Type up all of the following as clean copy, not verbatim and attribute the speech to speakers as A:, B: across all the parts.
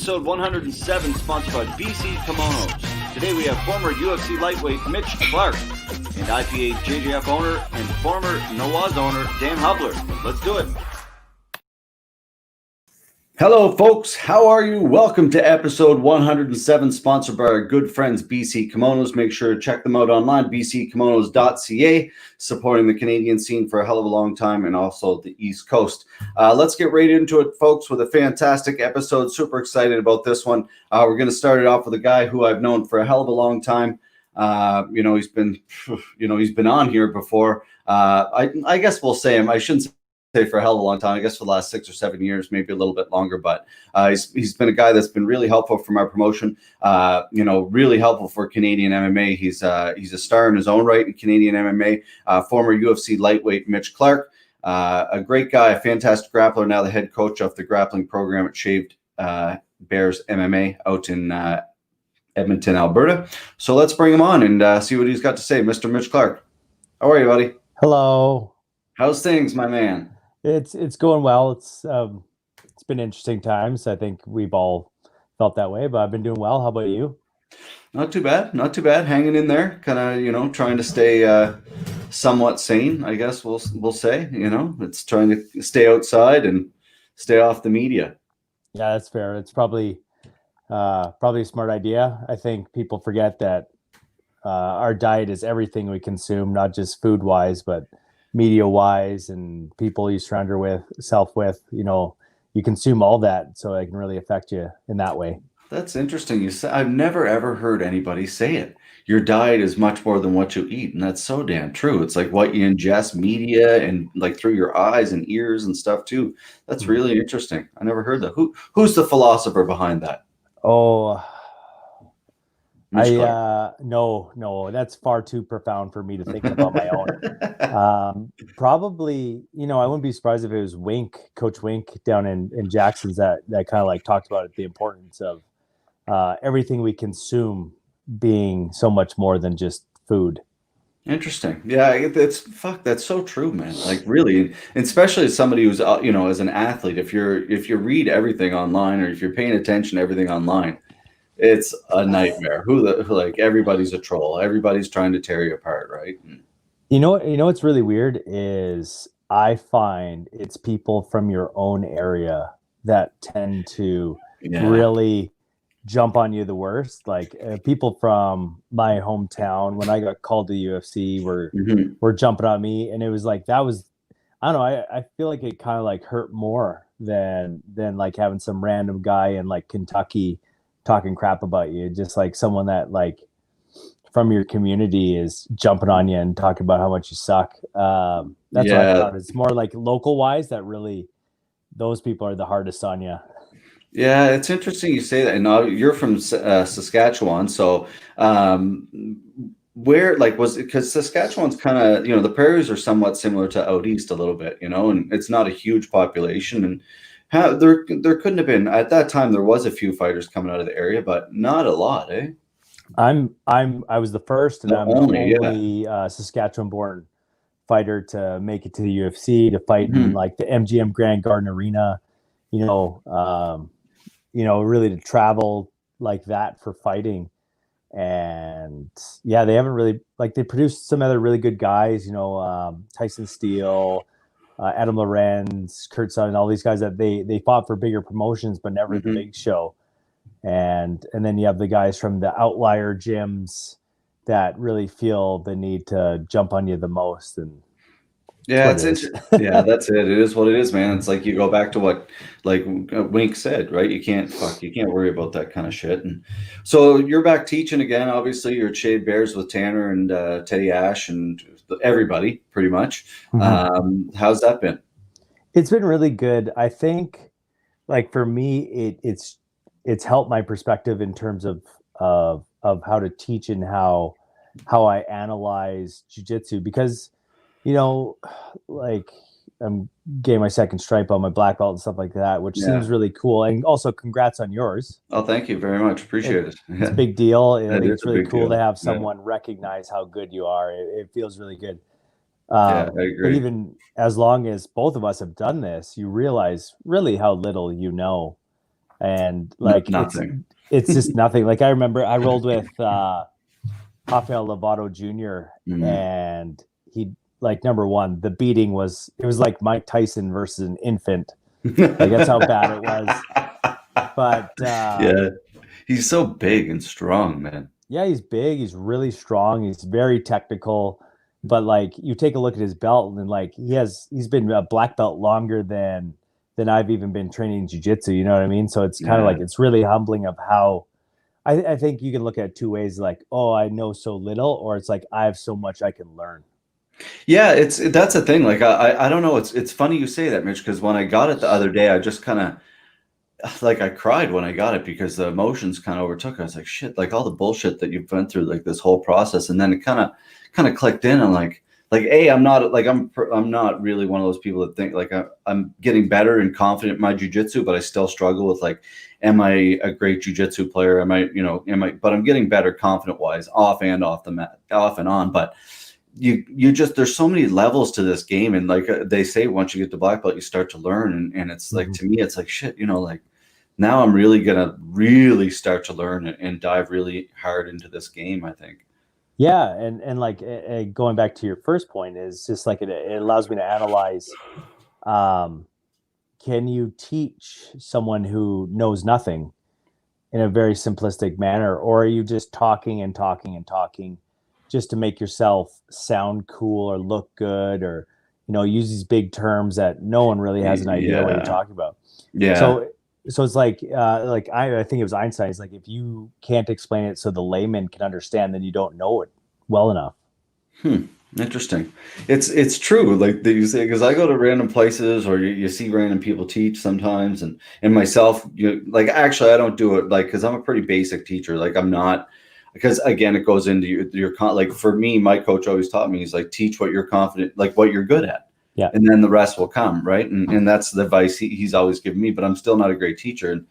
A: episode 107, sponsored by BC Kimonos. Today we have former UFC lightweight Mitch Clarke and IPA JJF owner and former Nawaz owner Dan Hubler. Let's do it. Hello, folks. How are you? Welcome to episode 107, sponsored by our good friends BC Kimonos. Make sure to check them out online, bckimonos.ca, supporting the Canadian scene for a hell of a long time, and also the East Coast. Let's get right into it, folks, with a fantastic episode. Super excited about this one. We're going to start it off with a guy who I've known for a hell of a long time. He's been on here before. I guess we'll say him. I shouldn't say for a hell of a long time, I guess for the last 6 or 7 years, maybe a little bit longer, but he's been a guy that's been really helpful from our promotion, really helpful for Canadian MMA. He's a star in his own right in Canadian MMA, former UFC lightweight Mitch Clarke, a great guy, a fantastic grappler, now the head coach of the grappling program at Shaved Bears MMA out in Edmonton, Alberta. So let's bring him on and see what he's got to say. Mr. Mitch Clarke, how are you, buddy?
B: Hello.
A: How's things, my man?
B: It's going well. It's been interesting times. I think we've all felt that way, but I've been doing well. How about you?
A: Not too bad. Hanging in there, kind of, trying to stay somewhat sane, I guess we'll say. It's trying to stay outside and stay off the media.
B: Yeah, that's fair. It's probably a smart idea. I think people forget that our diet is everything we consume, not just food wise, but media wise and people you surround yourself with, you consume all that, so it can really affect you in that way.
A: That's interesting. You say, I've never ever heard anybody say it. Your diet is much more than what you eat, and that's so damn true. It's like what you ingest, media, and like through your eyes and ears and stuff too. That's really interesting. I never heard that. Who's the philosopher behind that?
B: No, that's far too profound for me to think about my own. Probably, I wouldn't be surprised if it was Coach Wink down in Jackson's that kind of like talked about the importance of everything we consume being so much more than just food.
A: Interesting. Yeah, that's so true, man. Like really, and especially as somebody who's as an athlete, if you read everything online or if you're paying attention to everything online, it's a nightmare. Like everybody's a troll. Everybody's trying to tear you apart, right?
B: What's really weird is I find it's people from your own area that tend to really jump on you the worst. Like people from my hometown, when I got called to the UFC, were jumping on me, and it was like I don't know. I feel like it kind of like hurt more than like having some random guy in like Kentucky talking crap about you, just like someone that like from your community is jumping on you and talking about how much you suck. That's what I thought. It's more like local wise that really those people are the hardest on you.
A: Yeah, it's interesting you say that. And you're from Saskatchewan, so where like was it? Because Saskatchewan's kind of the prairies are somewhat similar to out east a little bit, and it's not a huge population and. There couldn't have been at that time. There was a few fighters coming out of the area, but not a lot, eh?
B: I was the first, and I'm the only Saskatchewan-born fighter to make it to the UFC to fight in like the MGM Grand Garden Arena. Really to travel like that for fighting, and yeah, they haven't really they produced some other really good guys. Tyson Steele. Adam Lorenz, Kurt Sutton, all these guys that they fought for bigger promotions, but never the big show. And then you have the guys from the outlier gyms that really feel the need to jump on you the most. And
A: yeah, it's interesting. Yeah, that's it. It is what it is, man. It's like you go back to what like Wink said, right? You can't worry about that kind of shit. And so you're back teaching again. Obviously, you're at Shaved Bears with Tanner and Teddy Ash and everybody pretty much. How's that been?
B: It's been really good. I think like for me, it's helped my perspective in terms of how to teach and how I analyze jiu-jitsu, because like I'm getting my second stripe on my black belt and stuff like that, which seems really cool. And also congrats on yours.
A: Oh, thank you very much. Appreciate it.
B: It's a big deal. I think it's really cool to have someone recognize how good you are. It feels really good.
A: I agree.
B: But even as long as both of us have done this, you realize really how little you know and like
A: Nothing.
B: It's just nothing. Like I remember I rolled with Rafael Lovato Jr. and he, like, number one, the beating was, it was like Mike Tyson versus an infant. Like that's how bad it was. But
A: yeah, he's so big and strong, man.
B: yeah, he's big, he's really strong, he's very technical. But like you take a look at his belt and like he's been a black belt longer than I've even been training jiu-jitsu, you know what I mean? So it's kind of like, it's really humbling of how I think you can look at it two ways, like, oh, I know so little, or it's like I have so much I can learn.
A: Yeah, that's the thing. Like I don't know. It's funny you say that, Mitch, because when I got it the other day, I just kind of like I cried when I got it because the emotions kind of overtook. I was like, shit, like all the bullshit that you've went through, like this whole process, and then it kind of clicked in. I'm like, hey, I'm not really one of those people that think like I'm getting better and confident in my jujitsu, but I still struggle with like, am I a great jujitsu player? But I'm getting better confident wise, off and off the mat, off and on, but. You just, there's so many levels to this game, and like they say, once you get the black belt you start to learn, and it's like, to me it's like, shit, like now I'm really gonna really start to learn and dive really hard into this game, I think.
B: Yeah, and like going back to your first point, is just like it allows me to analyze, can you teach someone who knows nothing in a very simplistic manner, or are you just talking and talking and talking just to make yourself sound cool or look good, or use these big terms that no one really has an idea what you're talking about.
A: Yeah.
B: So it's like I think it was Einstein. It's like, if you can't explain it so the layman can understand, then you don't know it well enough.
A: Interesting. It's true, like that you say, because I go to random places, or you see random people teach sometimes, and myself, like, actually I don't do it like, because I'm a pretty basic teacher. Like I'm not, because again, it goes into your like, for me, my coach always taught me, he's like, teach what you're confident, like what you're good at.
B: Yeah.
A: And then the rest will come. Right. And that's the advice he's always given me, but I'm still not a great teacher. And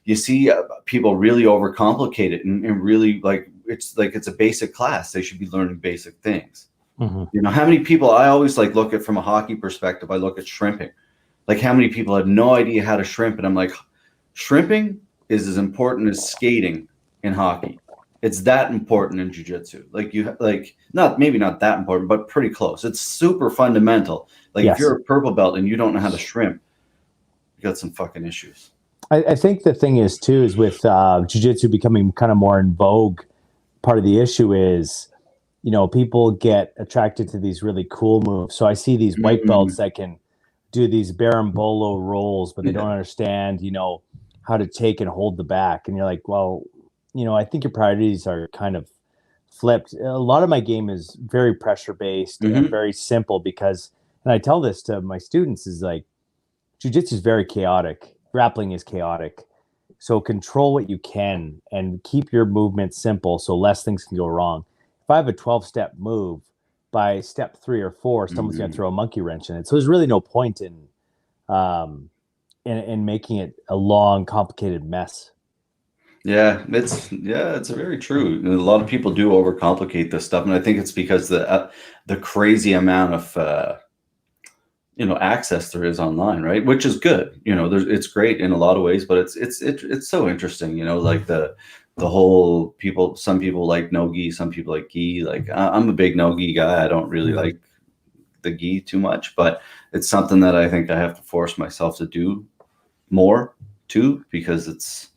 A: you see people really overcomplicate it, and really like it's a basic class. They should be learning basic things. How many people, I always like look at from a hockey perspective, I look at shrimping. Like how many people had no idea how to shrimp. And I'm like, shrimping is as important as skating in hockey. It's that important in jiu-jitsu. Maybe not that important, but pretty close. It's super fundamental. Like if you're a purple belt and you don't know how to shrimp, you got some fucking issues.
B: I think the thing is too, is with jiu-jitsu becoming kind of more in vogue, part of the issue is, people get attracted to these really cool moves. So I see these white belts that can do these berimbolo rolls, but they don't understand, how to take and hold the back. And you're like, well, I think your priorities are kind of flipped. A lot of my game is very pressure based and very simple, because, and I tell this to my students, is like, jiu-jitsu is very chaotic. Grappling is chaotic. So control what you can and keep your movement simple, so less things can go wrong. If I have a 12-step move, by step 3 or 4, someone's going to throw a monkey wrench in it. So there's really no point in making it a long, complicated mess.
A: Yeah, it's very true. A lot of people do overcomplicate this stuff, and I think it's because the crazy amount of access there is online, right? Which is good. It's great in a lot of ways, but it's so interesting. Like the whole people. Some people like no gi, some people like gi. Like I'm a big no gi guy. I don't really like the gi too much, but it's something that I think I have to force myself to do more too, because it's,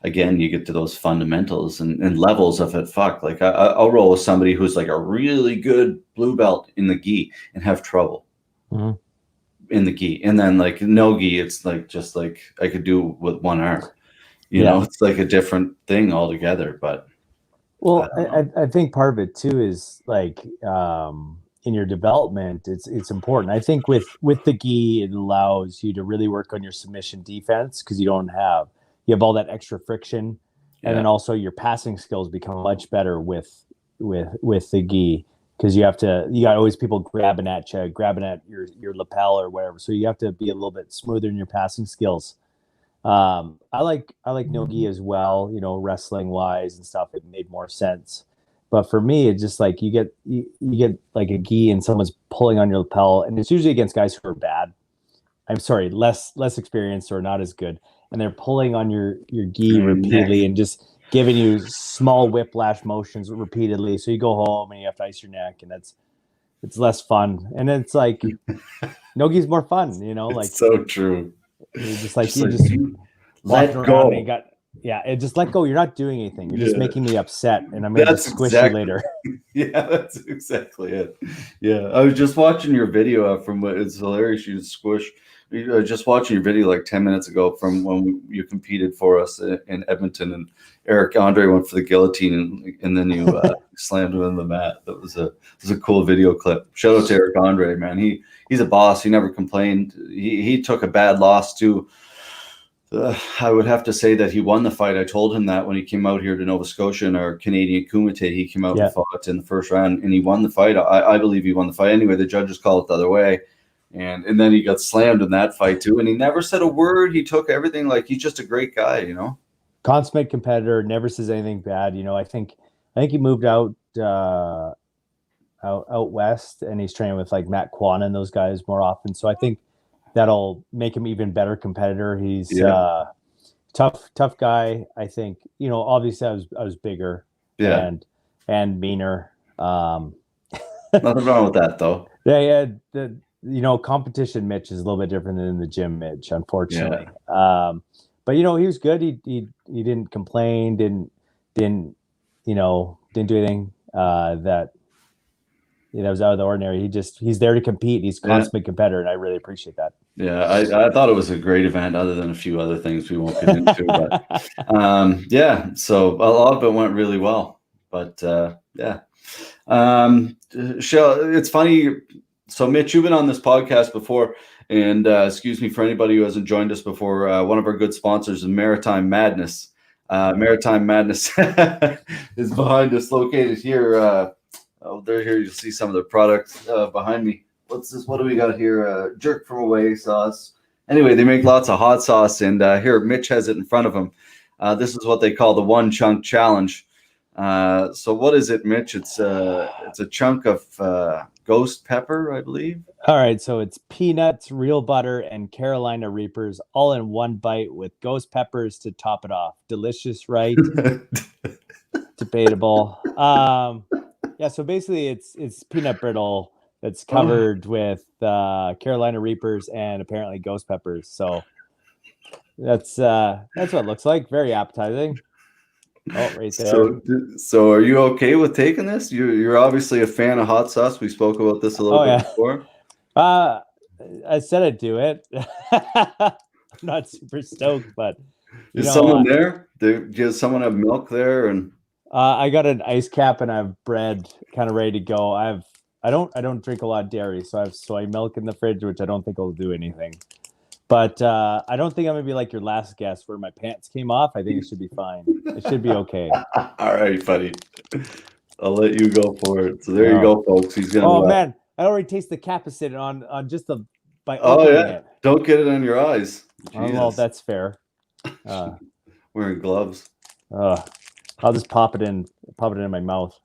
A: again, you get to those fundamentals and levels of it. Fuck, like I'll roll with somebody who's like a really good blue belt in the gi and have trouble in the gi, and then like no gi, it's like just like I could do with one arm. It's like a different thing altogether. But
B: well, I think part of it too is like in your development, it's important. I think with the gi, it allows you to really work on your submission defense, because you have all that extra friction, and then also your passing skills become much better with the gi, because you got always people grabbing at you, grabbing at your lapel or whatever. So you have to be a little bit smoother in your passing skills. I like no gi as well, wrestling wise and stuff. It made more sense. But for me, it's just like you get like a gi and someone's pulling on your lapel, and it's usually against guys who are bad. I'm sorry, less experienced or not as good. and they're pulling on your gi repeatedly and just giving you small whiplash motions repeatedly. So you go home and you have to ice your neck, and it's less fun. And it's like nogi's more fun, like
A: it's so true.
B: You're just let go. And it just let go. You're not doing anything. You're just making me upset, and I'm going to just squish you later.
A: Yeah, that's exactly it. Yeah, I was just watching your video from what it's hilarious. You squish. Just watching your video like 10 minutes ago from when you competed for us in Edmonton, and Eric Andre went for the guillotine, and then you slammed him in the mat. That was a cool video clip. Shout out to Eric Andre, man. He's a boss. He never complained. He took a bad loss too. I would have to say that he won the fight. I told him that when he came out here to Nova Scotia in our Canadian Kumite, he came out and fought in the first round, and he won the fight. I believe he won the fight. Anyway, the judges called it the other way, and then he got slammed in that fight too, and he never said a word. He took everything like he's just a great guy,
B: Consummate competitor, never says anything bad. I think he moved out west, and he's training with like Matt Kwan and those guys more often. So I think that'll make him even better competitor. He's tough guy. I think, obviously I was bigger and meaner.
A: Nothing wrong with that though.
B: Competition Mitch is a little bit different than the gym Mitch, unfortunately. But he was good. He didn't complain, didn't do anything that was out of the ordinary. He's there to compete. He's a consummate competitor, and I really appreciate that.
A: Yeah, I thought it was a great event, other than a few other things we won't get into. But so a lot of it went really well. But it's funny. So Mitch, you've been on this podcast before, and excuse me for anybody who hasn't joined us before. One of our good sponsors is Maritime Madness. Maritime Madness is behind us, located here. They're here. You'll see some of their products behind me. What's this? What do we got here? Jerk from away sauce. Anyway, they make lots of hot sauce, and here Mitch has it in front of him. This is what they call the one chunk challenge. So what is it, Mitch? It's a chunk of ghost pepper, I believe.
B: All right, so it's peanuts, real butter, and Carolina Reapers all in one bite with ghost peppers to top it off. Delicious, right? Debatable. So basically it's peanut brittle that's covered with Carolina Reapers and apparently ghost peppers. So that's what it looks like. Very appetizing. Oh, right there.
A: So are you okay with taking this? You're obviously a fan of hot sauce. We spoke about this a little bit before.
B: I said I'd do it. I'm not super stoked, but
A: is someone there? Does someone have milk there? And
B: I got an ice cap and I have bread kind of ready to go. I don't drink a lot of dairy, so I have soy milk in the fridge, which I don't think will do anything. But I don't think I'm gonna be like your last guest where my pants came off. I think it should be fine. It should be okay.
A: All right, buddy. I'll let you go for it. So there you go, folks. He's gonna.
B: Oh man, I already taste the capsaicin on just by opening it.
A: Don't get it on your eyes.
B: Oh, well, that's fair.
A: Wearing gloves.
B: I'll just pop it in my mouth.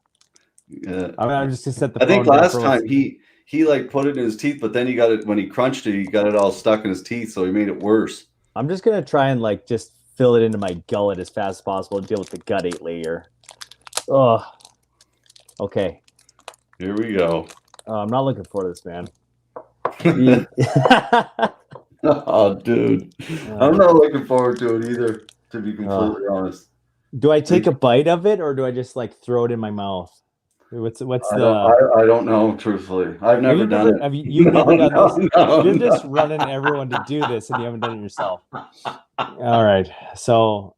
A: Yeah.
B: I'm just gonna set the.
A: I think last time he like put it in his teeth, but then he got it when he crunched it. He got it all stuck in his teeth, so he made it worse.
B: I'm just gonna try and like just fill it into my gullet as fast as possible and deal with the guttate later. Oh, okay.
A: Here we go.
B: I'm not looking forward to this, man.
A: Oh, dude, I'm not looking forward to it either. To be completely honest.
B: Do I take a bite of it or do I just like throw it in my mouth? What's
A: I don't know, truthfully. I've never done it.
B: Have you never done this? You're just running everyone to do this and you haven't done it yourself. All right. So,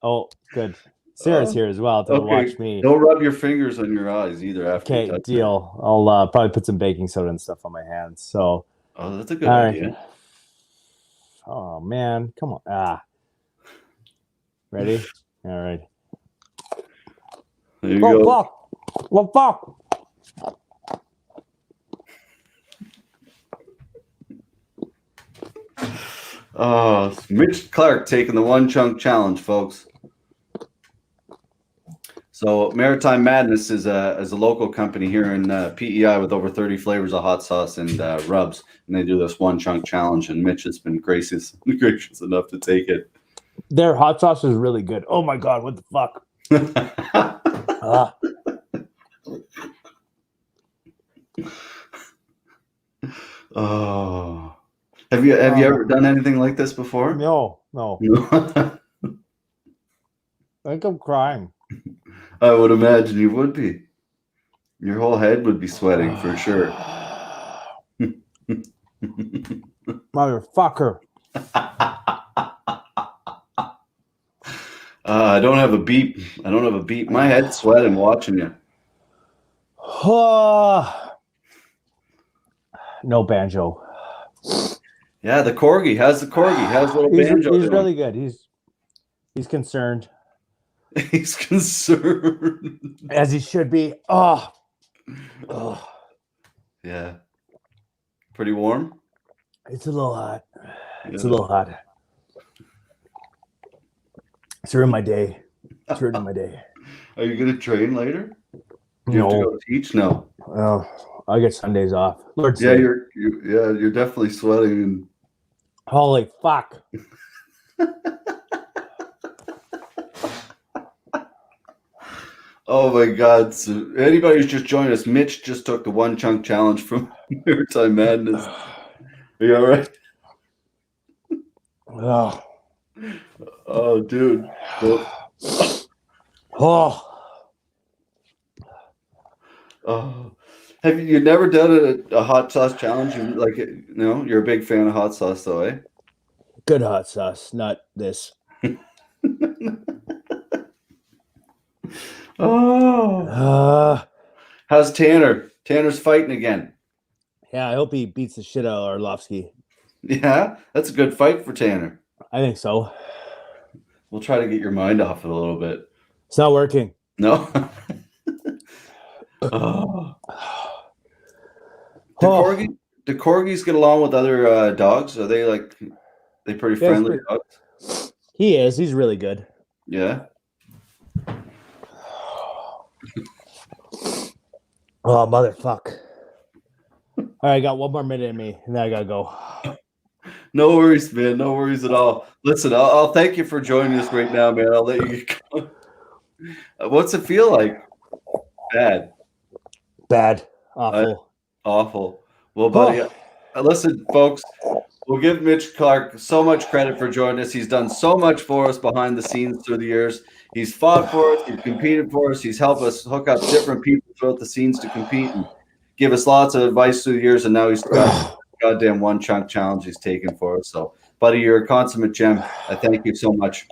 B: good. Sarah's here as well to watch me.
A: Don't rub your fingers on your eyes either. After
B: okay, deal. I'll probably put some baking soda and stuff on my hands. So.
A: Oh, that's a good idea.
B: Right. Oh man, come on. Ready? All right.
A: There you go.
B: Fuck.
A: Mitch Clarke taking the one chunk challenge, folks. So Maritime Madness is a local company here in PEI with over 30 flavors of hot sauce and rubs, and they do this one chunk challenge. And Mitch has been gracious enough to take it.
B: Their hot sauce is really good. Oh my god, what the fuck?
A: Oh, have you ever done anything like this before?
B: No.
A: No.
B: I think I'm crying.
A: I would imagine you would be. Your whole head would be sweating for sure.
B: Motherfucker.
A: I don't have a beep. My head's sweating watching you.
B: No banjo.
A: Yeah, the corgi. How's the corgi? How's little banjo?
B: He's really good. He's concerned.
A: He's concerned.
B: As he should be. Oh.
A: Yeah. Pretty warm?
B: It's a little hot. It's
A: Yeah.
B: a little hot. It's ruined my day. It's ruined my day.
A: Are you gonna train later? Do you
B: No.
A: have to go teach? No.
B: I get Sundays off. Lord
A: Yeah,
B: save.
A: you're definitely sweating and
B: Holy fuck.
A: oh my god. So anybody who's just joined us, Mitch just took the one chunk challenge from Maritime Madness. Are you all right? Oh, dude. Oh. Have you never done a hot sauce challenge? You're a big fan of hot sauce, though, eh?
B: Good hot sauce, not this.
A: Oh. How's Tanner? Tanner's fighting again.
B: Yeah, I hope he beats the shit out of Arlovsky.
A: Yeah, that's a good fight for Tanner.
B: I think so.
A: We'll try to get your mind off it a little bit.
B: It's not working.
A: No. Oh. Do corgis get along with other dogs? Are they pretty friendly dogs?
B: He is. He's really good.
A: Yeah.
B: Oh, motherfuck. All right, I got one more minute in me, and then I gotta go.
A: No worries, man. No worries at all. Listen, I'll thank you for joining us right now, man. I'll let you go. What's it feel like? Bad.
B: Awful.
A: Awful. Well, buddy, listen, folks, we'll give Mitch Clarke so much credit for joining us. He's done so much for us behind the scenes through the years. He's fought for us. He's competed for us. He's helped us hook up different people throughout the scenes to compete and give us lots of advice through the years. And now he's got goddamn one chunk challenge he's taken for us. So, buddy, you're a consummate gem. I thank you so much.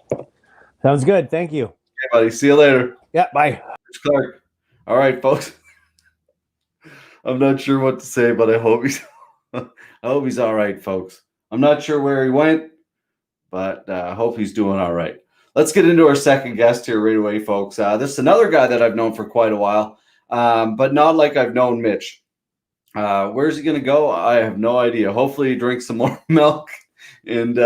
B: Sounds good. Thank you.
A: Okay, buddy. See you later.
B: Yeah, bye.
A: Mitch Clarke. All right, folks. I'm not sure what to say, but I hope he's all right, folks. I'm not sure where he went, but I hope he's doing all right. Let's get into our second guest here right away, folks. This is another guy that I've known for quite a while, but not like I've known Mitch. Where's he going to go? I have no idea. Hopefully he drinks some more milk and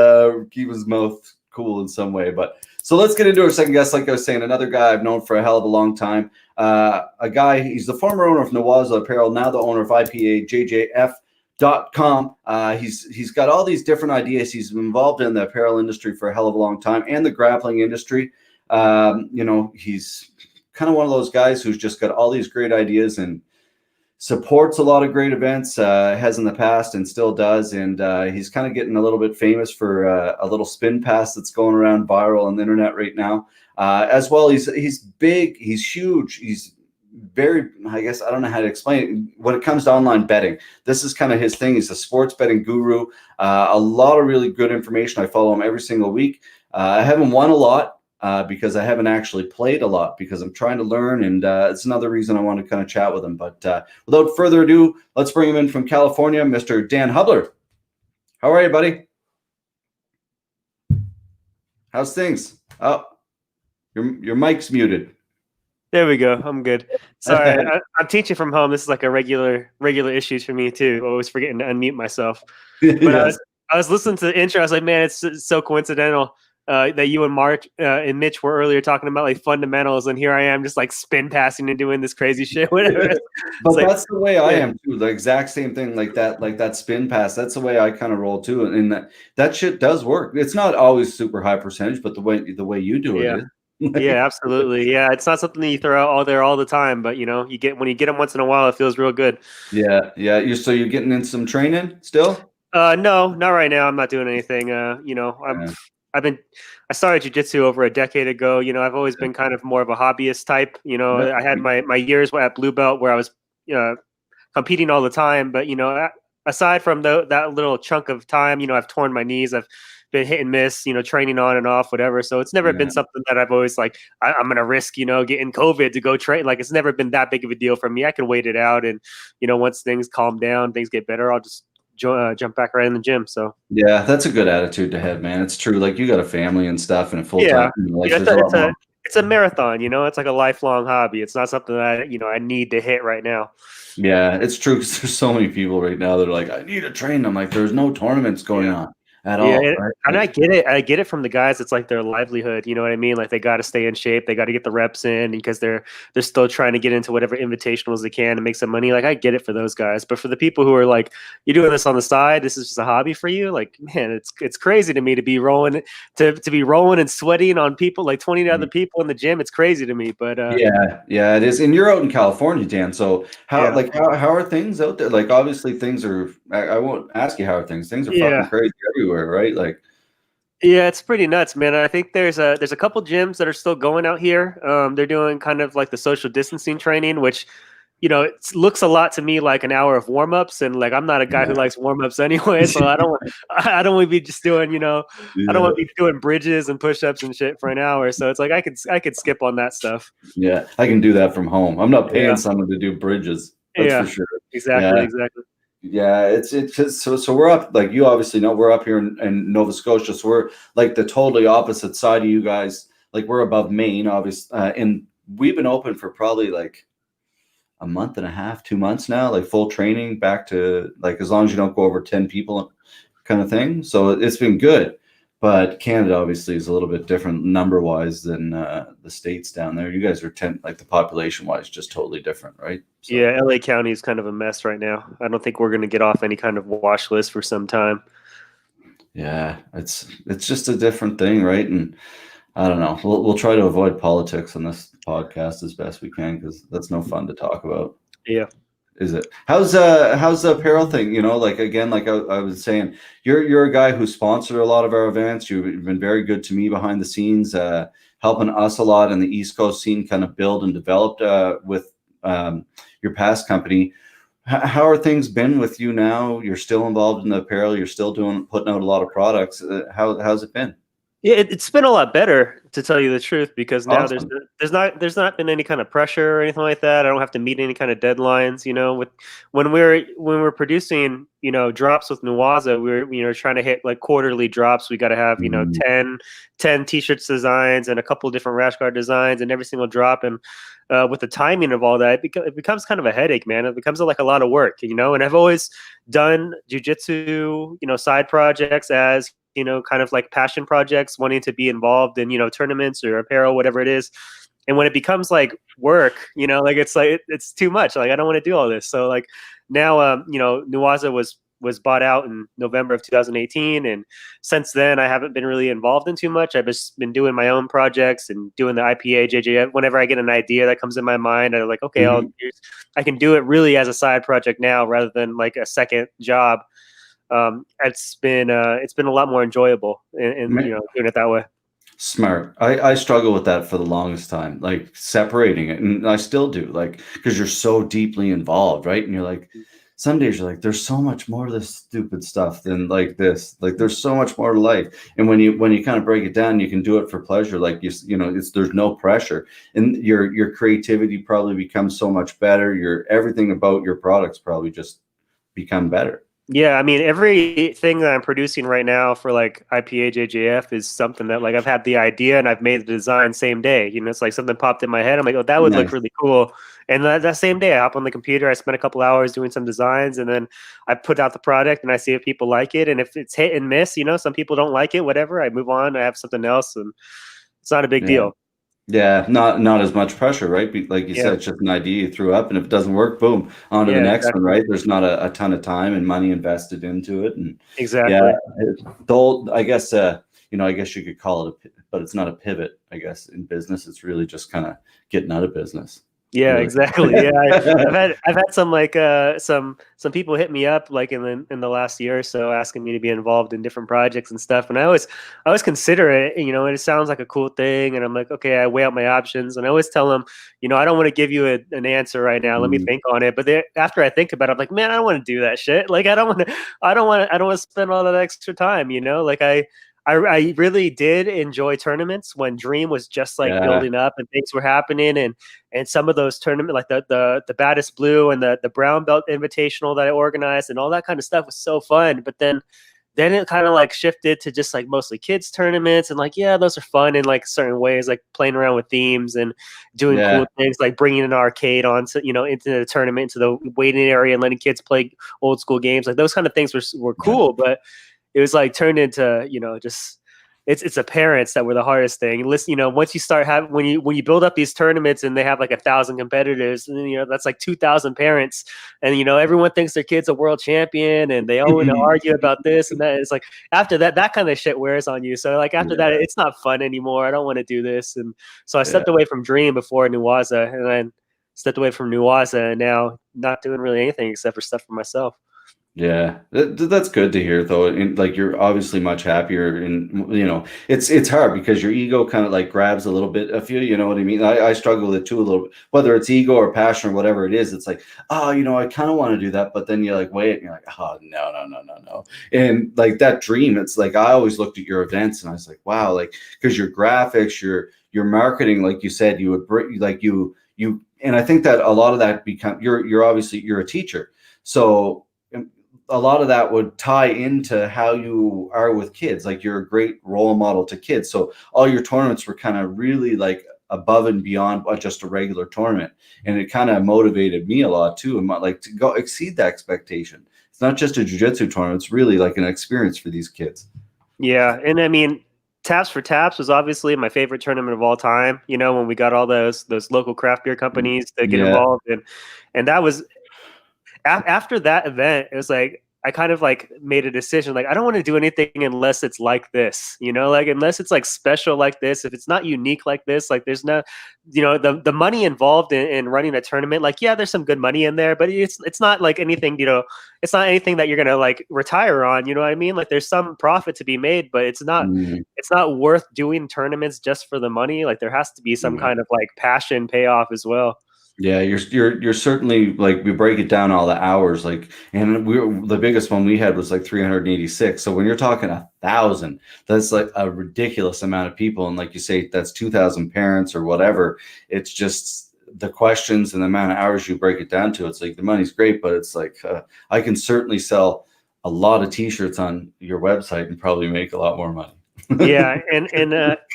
A: keep his mouth cool in some way. But so let's get into our second guest. Like I was saying, another guy I've known for a hell of a long time. A guy, he's the former owner of Nawaza Apparel, now the owner of IPAJJF.com. He's got all these different ideas. He's been involved in the apparel industry for a hell of a long time and the grappling industry. He's kind of one of those guys who's just got all these great ideas and supports a lot of great events, has in the past and still does. And he's kind of getting a little bit famous for a little spin pass that's going around viral on the internet right now. As well, he's big, he's huge, he's very, I guess, I don't know how to explain it. When it comes to online betting, this is kind of his thing. He's a sports betting guru. A lot of really good information. I follow him every single week. I haven't won a lot because I haven't actually played a lot because I'm trying to learn. And it's another reason I want to kind of chat with him. But without further ado, let's bring him in from California, Mr. Dan Hubler. How are you, buddy? How's things? Oh, your mic's muted.
C: There we go. I'm good. Sorry, I'm teaching from home. This is like a regular issues for me too. Always forgetting to unmute myself. But yes. I was listening to the intro. I was like, man, it's so coincidental. that you and Mark and Mitch were earlier talking about, like fundamentals, and here I am just like spin passing and doing this crazy shit, whatever.
A: But
C: like,
A: that's the way I am too. The exact same thing, like that spin pass. That's the way I kind of roll too, and that shit does work. It's not always super high percentage, but the way you do it is.
C: Yeah, absolutely. Yeah, it's not something that you throw out there all the time, but when you get them once in a while, it feels real good.
A: Yeah. You're getting in some training still?
C: No, not right now. I'm not doing anything. I started jiu-jitsu over a decade ago. I've always been kind of more of a hobbyist type. I had my years at blue belt where I was competing all the time, but aside from that little chunk of time, I've torn my knees. I've been hit and miss, training on and off, whatever. So it's never been something that I've always like, I'm going to risk, getting COVID to go train. Like, it's never been that big of a deal for me. I can wait it out. And, once things calm down, things get better, I'll just jump back right in the gym. So
A: yeah, that's a good attitude to have, man. It's true. Like, you got a family and stuff and a full-time life.
C: It's a marathon, it's like a lifelong hobby. It's not something that I need to hit right now.
A: Yeah, it's true, because there's so many people right now that are like, I need to train. I'm like, there's no tournaments going on at all. Right?
C: And I get it. I get it from the guys. It's like their livelihood. You know what I mean? Like, they got to stay in shape. They got to get the reps in because they're still trying to get into whatever invitationals they can and make some money. Like, I get it for those guys. But for the people who are like, you're doing this on the side, this is just a hobby for you. Like, man, it's crazy to me to be rolling and sweating on people, like 20 other people in the gym. It's crazy to me. But
A: yeah, it is. And you're out in California, Dan. So how are things out there? Like, obviously things are. I won't ask you how are things. Things are fucking crazy everywhere, right? Like,
C: yeah, it's pretty nuts, man. I think there's a couple gyms that are still going out here. They're doing kind of like the social distancing training, which it looks a lot to me like an hour of warm-ups, and like, I'm not a guy who likes warm-ups anyway, so I don't want to be just doing I don't want to be doing bridges and push-ups and shit for an hour. So it's like I could skip on that stuff.
A: Yeah, I can do that from home. I'm not paying someone to do bridges. That's for sure.
C: Exactly.
A: Yeah, it's just so we're up, like, you obviously know, we're up here in Nova Scotia, so we're like the totally opposite side of you guys. Like, we're above Maine, obviously, and we've been open for probably like a month and a half, 2 months now, like full training, back to like, as long as you don't go over 10 people kind of thing. So it's been good. But Canada obviously is a little bit different number wise than the States down there. You guys are like the population wise, just totally different, right? So.
C: Yeah, LA County is kind of a mess right now. I don't think we're going to get off any kind of wash list for some time.
A: Yeah, it's just a different thing, right? And I don't know. We'll try to avoid politics on this podcast as best we can, because that's no fun to talk about.
C: Yeah.
A: Is it? How's the apparel thing? Like, again, like I was saying, you're a guy who sponsored a lot of our events. You've been very good to me behind the scenes, helping us a lot in the East Coast scene kind of build and develop with your past company. How are things been with you now? You're still involved in the apparel. You're still putting out a lot of products. How's it been?
C: Yeah, it's been a lot better, to tell you the truth, because now there's not been any kind of pressure or anything like that. I don't have to meet any kind of deadlines. When we're producing, drops with Nuwaza, we're trying to hit like quarterly drops. We got to have 10 t-shirts designs and a couple of different rash guard designs and every single drop. And with the timing of all that, it becomes kind of a headache, man. It becomes like a lot of work, and I've always done jiu-jitsu, side projects as kind of like passion projects, wanting to be involved in, tournaments or apparel, whatever it is. And when it becomes like work, like it's too much. Like, I don't want to do all this. So like now, Nuwaza was bought out in November of 2018. And since then, I haven't been really involved in too much. I've just been doing my own projects and doing the IPA, JJF. Whenever I get an idea that comes in my mind, I'm like, okay, I can do it really as a side project now rather than like a second job. It's been a lot more enjoyable and doing it that way.
A: Smart. I struggle with that for the longest time, like separating it, and I still do, like, because you're so deeply involved, right? And you're like, some days you're like, there's so much more to this stupid stuff than like this. Like, there's so much more to life. And when you kind of break it down, you can do it for pleasure. Like, there's no pressure, and your creativity probably becomes so much better. Everything about your products probably just become better.
C: Yeah, I mean, everything that I'm producing right now for like IPA JJF is something that like I've had the idea and I've made the design same day. You know, it's like something popped in my head. I'm like, oh, that would look
A: Nice.
C: really cool. And that same day, I hop on the computer, I spend a couple hours doing some designs, and then I put out the product and I see if people like it. And if it's hit and miss, you know, some people don't like it, whatever, I move on. I have something else, and it's not a big
A: Yeah.
C: deal.
A: Yeah, not as much pressure, right? Like you
C: Yeah,
A: said, it's just an idea you threw up, and if it doesn't work, boom, on to the
C: yeah,
A: next one,
C: exactly,
A: right? There's not a ton of time and money invested into it, and yeah,
C: exactly.
A: the old, I guess, I guess you could call it but it's not a pivot. I guess in business, it's really just kind of getting out of business,
C: Yeah,
A: really.
C: exactly. Yeah, I've had some like some people hit me up like in the last year or so asking me to be involved in different projects and stuff, and I always consider it, you know, and it sounds like a cool thing, and I'm like, okay, I weigh out my options, and I always tell them, you know, I don't want to give you an answer right now. Let me
A: Mm,
C: think on it. But after I think about it, I'm like, man, I don't want to do that shit. Like, I don't want to spend all that extra time. You know, like I really did enjoy tournaments when Dream was just like
A: yeah,
C: building up and things were happening, and some of those tournaments, like the Baddest Blue and the Brown Belt Invitational that I organized and all that kind of stuff was so fun. But then it kind of like shifted to just like mostly kids tournaments, and like, yeah, those are fun in like certain ways, like playing around with themes and doing
A: yeah,
C: cool things like bringing an arcade onto, you know, into the tournament, into the waiting area and letting kids play old school games. Like those kind of things were
A: yeah,
C: cool, but it was like turned into, you know, just it's the parents that were the hardest thing. Listen, you know, once you start having when you build up these tournaments and they have like 1,000 competitors, and you know that's like 2,000 parents, and you know everyone thinks their kid's a world champion, and they all want to argue about this and that. It's like after that kind of shit wears on you. So like after that,
A: yeah,
C: it's not fun anymore. I don't want to do this, and so I
A: yeah.
C: stepped away from Dream before Nuwaza, and then stepped away from Nuwaza, and now not doing really anything except for stuff for myself.
A: Yeah, that's good to hear though. And like you're obviously much happier, and it's hard because your ego kind of like grabs a little bit of you. You know what I mean? I struggle with it too a little bit. Whether it's ego or passion or whatever it is, it's like, oh, I kind of want to do that, but then you're like, wait, and you're like, oh, no, no, no, no, no. And like that dream, it's like I always looked at your events and I was like, wow, like because your graphics, your marketing, like you said, you would bring like and I think that a lot of that you're a teacher, so a lot of that would tie into how you are with kids. Like you're a great role model to kids. So all your tournaments were kind of really like above and beyond just a regular tournament. And it kind of motivated me a lot too. And like to go exceed that expectation. It's not just a jiu-jitsu tournament. It's really like an experience for these kids.
C: Yeah, and I mean, Taps for Taps was obviously my favorite tournament of all time. You know, when we got all those local craft beer companies to get
A: Yeah.
C: involved, and that was after that event, it was like I kind of like made a decision. Like I don't want to do anything unless it's like this, you know, like unless it's like special like this. If it's not unique like this, like there's no, you know, the money involved in running a tournament. Like yeah, there's some good money in there, but it's not like anything, you know, it's not anything that you're gonna like retire on. You know what I mean? Like there's some profit to be made, but
A: Mhm.
C: it's not worth doing tournaments just for the money. Like there has to be some
A: Yeah.
C: kind of like passion payoff as well.
A: Yeah, you're certainly like we break it down all the hours like, and the biggest one we had was like 386. So when you're talking 1,000, that's like a ridiculous amount of people, and like you say, that's 2,000 parents or whatever. It's just the questions and the amount of hours you break it down to. It's like the money's great, but it's like I can certainly sell a lot of T-shirts on your website and probably make a lot more money.
C: Yeah, and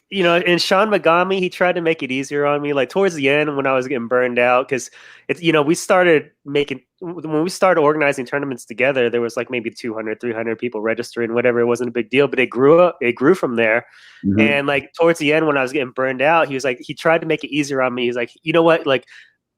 C: you know, and Sean Megami, he tried to make it easier on me. Like towards the end, when I was getting burned out, because it's, you know, we started making when we started organizing tournaments together, there was like maybe 200, 300 people registering, whatever. It wasn't a big deal, but it grew up. It grew from there.
A: Mhm.
C: And like towards the end, when I was getting burned out, he was like, he tried to make it easier on me. He's like, you know what, like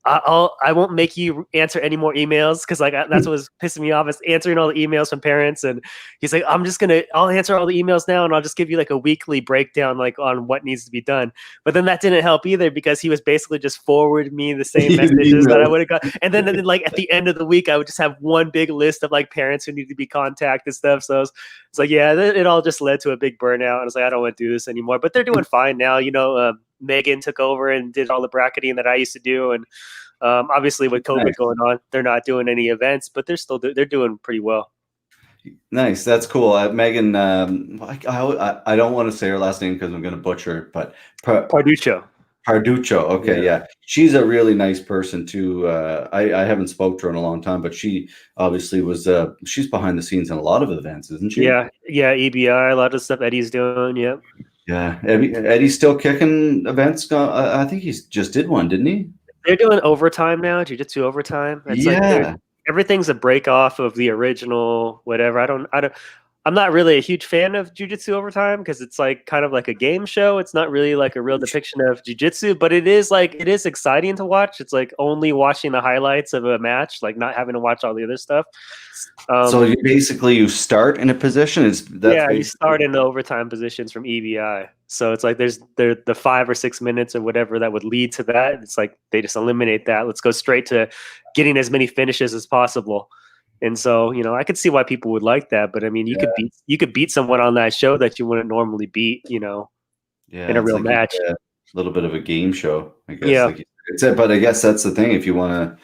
C: I won't make you answer any more emails because like that's what was pissing me off is answering all the emails from parents. And he's like, I'll answer all the emails now and I'll just give you like a weekly breakdown like on what needs to be done. But then that didn't help either because he was basically just forwarding me the same messages that I
A: Emails.
C: would have got. And then like at the end of the week, I would just have one big list of like parents who need to be contacted and stuff. So it's like, yeah, it all just led to a big burnout. And I was like, I don't want to do this anymore. But they're doing fine now. You know, Megan took over and did all the bracketing that I used to do, and obviously with COVID
A: Nice.
C: going on, they're not doing any events, but they're doing pretty well.
A: Nice, that's cool. Megan, I don't want to say her last name because I'm going to butcher it, but
C: Parduccio.
A: Carduccio. Okay, yeah. She's a really nice person too. I haven't spoke to her in a long time, but she obviously was. She's behind the scenes in a lot of events, isn't she?
C: Yeah, EBI, a lot of stuff Eddie's doing. Yep.
A: Yeah, Eddie's still kicking events. I think he just did one, didn't he?
C: They're doing overtime now, jiu-jitsu overtime. It's like everything's a break off of the original whatever. I'm not really a huge fan of jiu-jitsu overtime because it's like kind of like a game show. It's not really like a real depiction of jiu-jitsu, but it is exciting to watch. It's like only watching the highlights of a match, like not having to watch all the other stuff.
A: So you start in a position.
C: You start in the overtime positions from EBI. So it's like there's the 5 or 6 minutes or whatever that would lead to that. It's like they just eliminate that. Let's go straight to getting as many finishes as possible. And so, I could see why people would like that. But I mean, you could beat someone on that show that you wouldn't normally beat, in a real match.
A: A little bit of a game show, I guess. Yeah. But I guess that's the thing. If you want to,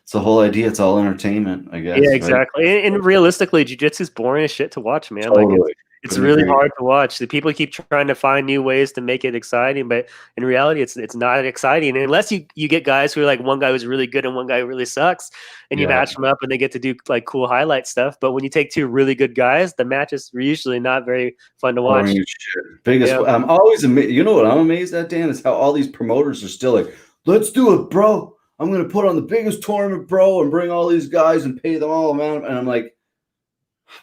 A: it's the whole idea. It's all entertainment, I guess.
C: Yeah, exactly. Right? And realistically, jiu-jitsu is boring as shit to watch, man.
A: Totally.
C: Like it's really hard to watch. The people keep trying to find new ways to make it exciting, but in reality, it's not exciting. And unless you get guys who are like one guy who's really good and one guy who really sucks, and you match them up and they get to do like cool highlight stuff. But when you take two really good guys, the matches are usually not very fun to watch.
A: I'm always amazed. You know what I'm amazed at, Dan, is how all these promoters are still like, let's do it, bro. I'm going to put on the biggest tournament, bro, and bring all these guys and pay them all amount. And I'm like,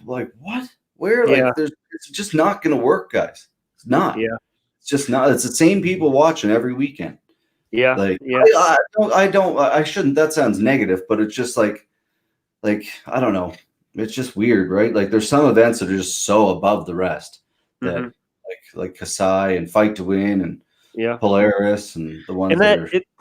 A: what? Where? Like, it's just not going to work, guys. It's not.
C: Yeah.
A: It's just not. It's the same people watching every weekend.
C: Yeah.
A: Like, I shouldn't. That sounds negative, but it's just like, I don't know. It's just weird, right? Like, there's some events that are just so above the rest that, like Kasai and Fight to Win and Polaris and the ones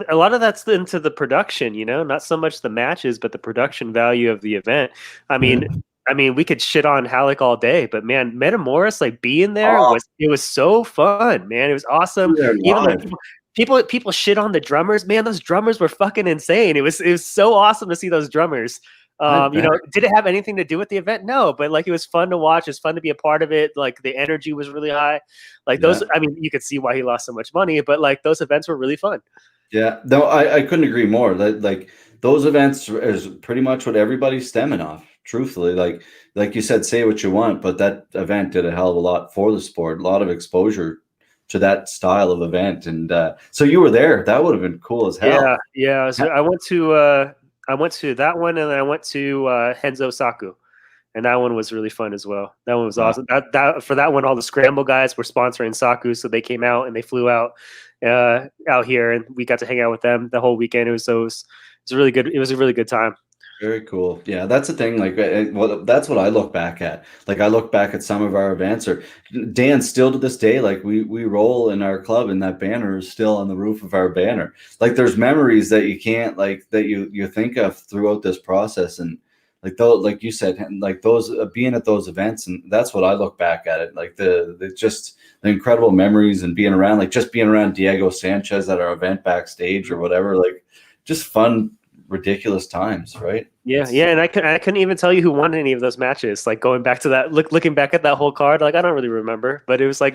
C: a lot of that's into the production, not so much the matches, but the production value of the event. I mean, we could shit on Halleck all day, but man, Metamoris, like being there it was so fun, man. It was awesome. Even like people shit on the drummers, man. Those drummers were fucking insane. It was so awesome to see those drummers. Did it have anything to do with the event? No, but like it was fun to watch. It was fun to be a part of it. Like the energy was really high. Like those, I mean, you could see why he lost so much money, but like those events were really fun.
A: Yeah, no, I couldn't agree more. Like those events is pretty much what everybody's stemming off. Truthfully, like you said, say what you want, but that event did a hell of a lot for the sport. A lot of exposure to that style of event, and so you were there. That would have been cool as hell.
C: Yeah. So I went to that one, and then I went to Henzo Saku, and that one was really fun as well. That one was awesome. For that one, all the Scramble guys were sponsoring Saku, so they came out and they flew out here, and we got to hang out with them the whole weekend. It was really good. It was a really good time.
A: Very cool. Yeah, that's the thing. Like, that's what I look back at. Like, I look back at some of our events, or Dan, still to this day, like we roll in our club, and that banner is still on the roof of our banner. Like, there's memories that you can't that you think of throughout this process, and like those, like you said, like those being at those events, and that's what I look back at it. Like the incredible memories and being around, like just being around Diego Sanchez at our event backstage or whatever, like just fun, ridiculous times, right?
C: Yeah, and I couldn't even tell you who won any of those matches. Like going back to that, looking back at that whole card, like I don't really remember, but it was a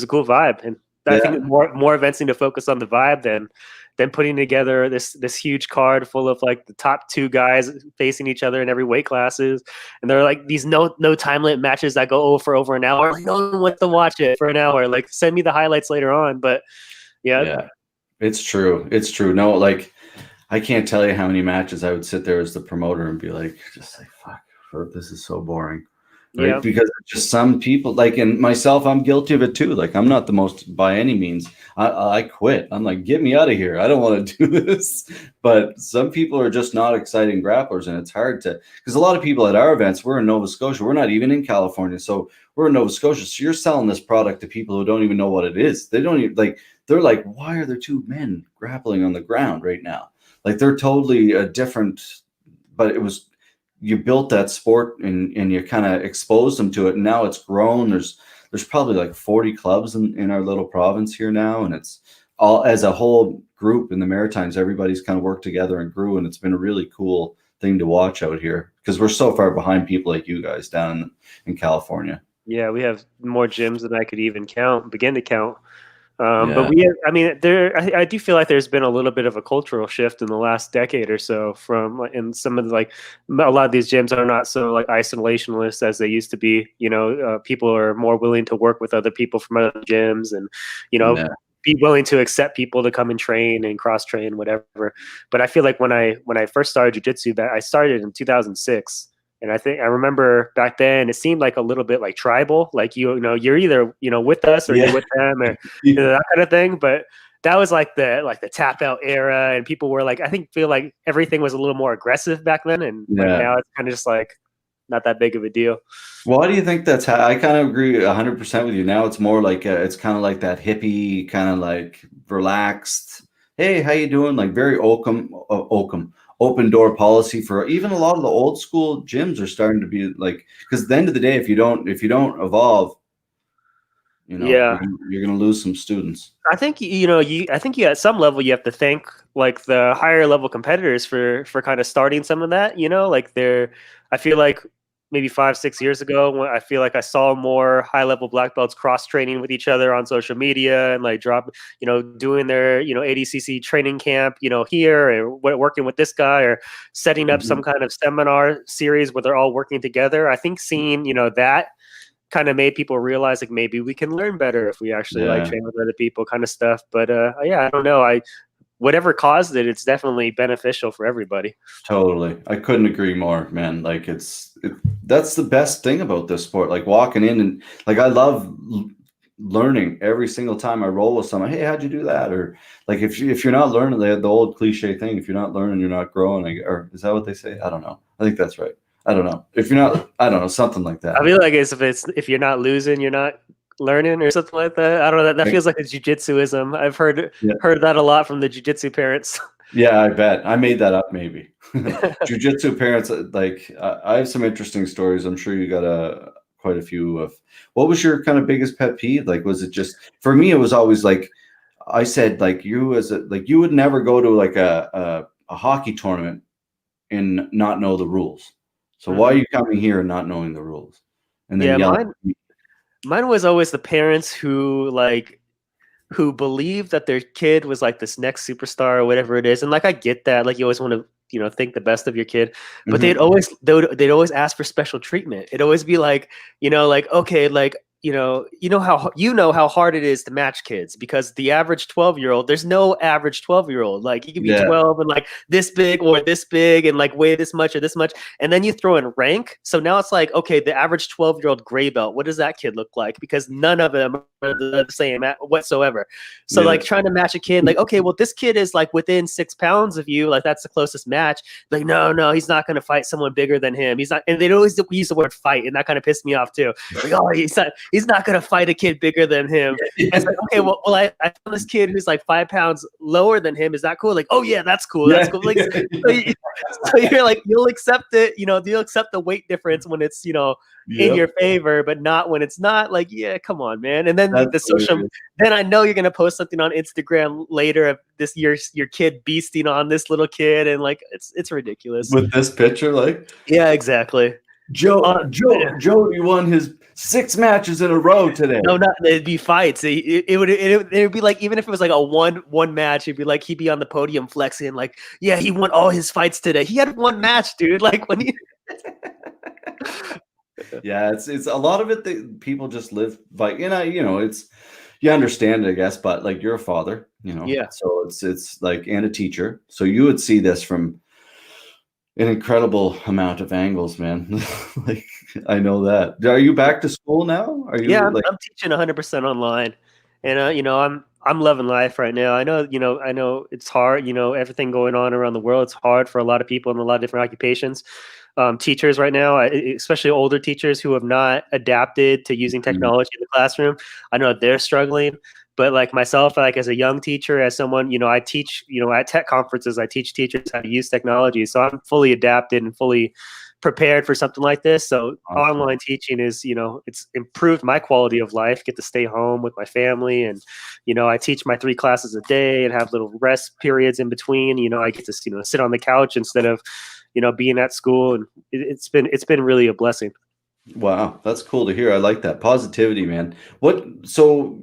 C: cool vibe, and I think more events need to focus on the vibe than putting together this huge card full of like the top two guys facing each other in every weight classes, and there are like these no time limit matches that go for over an hour. Like no one wants to watch it for an hour. Like send me the highlights later on, but yeah,
A: it's true. No, like. I can't tell you how many matches I would sit there as the promoter and be like, just like, fuck, this is so boring. Right? Yeah. Because just some people, like, and myself, I'm guilty of it too. Like, I'm not the most by any means. I quit. I'm like, get me out of here. I don't want to do this. But some people are just not exciting grapplers, and it's hard to, because a lot of people at our events, we're in Nova Scotia. We're not even in California. So we're in Nova Scotia. So you're selling this product to people who don't even know what it is. They don't even they're like, why are there two men grappling on the ground right now? Like they're totally a different, but you built that sport and you kind of exposed them to it. And now it's grown. There's probably like 40 clubs in our little province here now. And it's all as a whole group in the Maritimes, everybody's kind of worked together and grew. And it's been a really cool thing to watch out here because we're so far behind people like you guys down in California.
C: Yeah, we have more gyms than I could even begin to count. But I mean, I do feel like there's been a little bit of a cultural shift in the last decade or so in some of a lot of these gyms are not so like isolationist as they used to be. People are more willing to work with other people from other gyms and, be willing to accept people to come and train and cross train, whatever. But I feel like when I first started jiu-jitsu, that I started in 2006. And I remember back then it seemed like a little bit like tribal, like, you're either, with us or you're with them or that kind of thing. But that was like the tap out era. And people were like, feel like everything was a little more aggressive back then. And like now it's kind of just like not that big of a deal.
A: Why do you think that's I kind of agree 100% with you. Now it's more like it's kind of like that hippie kind of like relaxed. Hey, how you doing? Like very open door policy for even a lot of the old school gyms are starting to be like, because at the end of the day, if you don't evolve, you're going to lose some students.
C: I think at some level you have to thank like the higher level competitors for kind of starting some of that, I feel like maybe 5-6 years ago, when I feel like I saw more high level black belts cross training with each other on social media and like doing their, ADCC training camp, here, or working with this guy or setting up some kind of seminar series where they're all working together. I think seeing, that kind of made people realize like maybe we can learn better if we actually like train with other people kind of stuff. But I don't know. Whatever caused it, it's definitely beneficial for everybody.
A: Totally. I couldn't agree more, man. Like that's the best thing about this sport. Like walking in and like, I love learning every single time I roll with someone. Hey, how'd you do that? Or like, if you're not learning, the old cliche thing, if you're not learning, you're not growing. Or is that what they say? I don't know. I think that's right. I don't know. If you're not, I don't know, something like that.
C: I feel like if you're not losing, you're not learning or something like that. I don't know. That feels like a jiu-jitsuism. I've heard that a lot from the jiu-jitsu parents.
A: Yeah, I bet. I made that up maybe. Jiu-jitsu parents, like I have some interesting stories. I'm sure you got quite a few of. What was your kind of biggest pet peeve? Like, was it just, for me, it was always like, I said, like you would never go to like a hockey tournament and not know the rules. So why are you coming here and not knowing the rules? And then
C: mine was always the parents who believed that their kid was like this next superstar or whatever it is. And like, I get that. Like, you always want to, think the best of your kid, but they'd always ask for special treatment. It'd always be like, okay, like, how hard it is to match kids, because the average 12-year-old, there's no average 12-year-old. Like, you can be 12 and like this big or this big and like weigh this much or this much. And then you throw in rank. So now it's like, okay, the average 12-year-old gray belt, what does that kid look like? Because none of them are the same whatsoever. So like trying to match a kid, like, okay, well, this kid is like within 6 pounds of you. Like, that's the closest match. Like, no, he's not going to fight someone bigger than him. He's not. And they'd always use the word fight. And that kind of pissed me off too. Like, oh, he's not going to fight a kid bigger than him. It's like, okay, well, I found this kid who's like 5 pounds lower than him. Is that cool? Like, oh yeah, that's cool. That's cool. Like, so you're like, you'll accept it. You'll accept the weight difference when it's, in your favor, but not when it's not. Like, yeah, come on, man. And then then I know you're going to post something on Instagram later of this your kid beasting on this little kid. And like, it's ridiculous.
A: With this picture, like,
C: yeah, exactly.
A: Joe, you won his 6 matches in a row today.
C: No, it'd be fights. It would be like, even if it was like a one match, it'd be like he'd be on the podium flexing, like, yeah, he won all his fights today. He had 1 match, dude. Like, when he.
A: Yeah, it's a lot of it that people just live by. It's, you understand it, I guess, but like, you're a father,
C: Yeah.
A: So it's like, and a teacher, so you would see this from an incredible amount of angles, man. Like, I know that. Are you back to school now? Are you?
C: Yeah, I'm teaching 100% online, and I'm loving life right now. I know it's hard. Everything going on around the world, it's hard for a lot of people in a lot of different occupations. Teachers right now, especially older teachers who have not adapted to using technology in the classroom, I know they're struggling. But like myself, like as a young teacher, as someone, I teach, at tech conferences, I teach teachers how to use technology. So I'm fully adapted and fully prepared for something like this. So online teaching is, it's improved my quality of life, get to stay home with my family. And, I teach my 3 classes a day and have little rest periods in between. I get to, sit on the couch instead of, being at school. And it's been really a blessing.
A: Wow. That's cool to hear. I like that positivity, man. So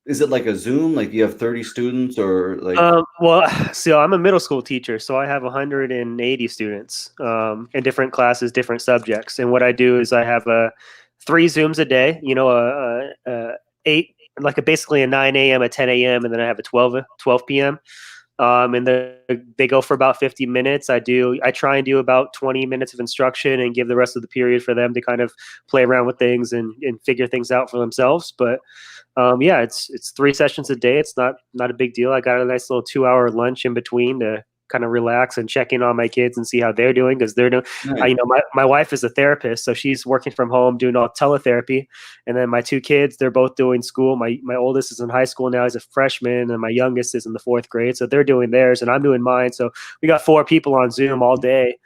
A: is it like a Zoom? Like you have 30 students or like?
C: Well, so I'm a middle school teacher, so I have 180 students in different classes, different subjects. And what I do is I have 3 Zooms a day, you know, eight, like basically a 9 a.m., a 10 a.m., and then I have a 12 p.m. And they go for about 50 minutes. I try and do about 20 minutes of instruction and give the rest of the period for them to kind of play around with things and figure things out for themselves. But yeah, it's 3 sessions a day. It's not a big deal. I got a nice little 2-hour lunch in between to kind of relax and check in on my kids and see how they're doing, because they're doing.
A: Nice.
C: You know, my wife is a therapist, so she's working from home doing all teletherapy, and then my 2 kids, they're both doing school. My oldest is in high school now; he's a freshman, and my youngest is in the 4th grade. So they're doing theirs, and I'm doing mine. So we got 4 people on Zoom all day.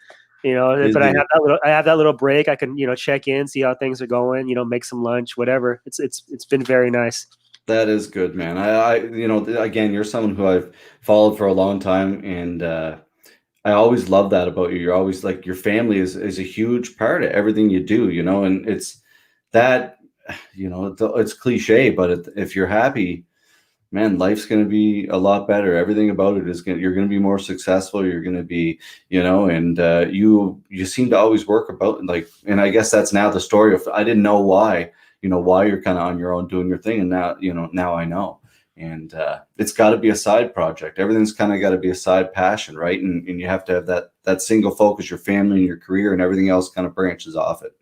C: You know, but I have that little break. I can, you know, check in, see how things are going. You know, make some lunch, whatever. It's been very nice.
A: That is good, man. I you know, again, you're someone who I've followed for a long time, and I always love that about you. You're always like, your family is a huge part of everything you do, you know, and it's that, you know, it's cliche, but if you're happy, man, life's going to be a lot better. Everything about it is you're going to be more successful. You're going to be, you know, and you seem to always work about like, and I guess that's now the story of, I didn't know why, you know, why you're kind of on your own doing your thing. And now, you know, now I know. And it's got to be a side project. Everything's kind of got to be a side passion, right? And you have to have that single focus, your family and your career, and everything else kind of branches off it.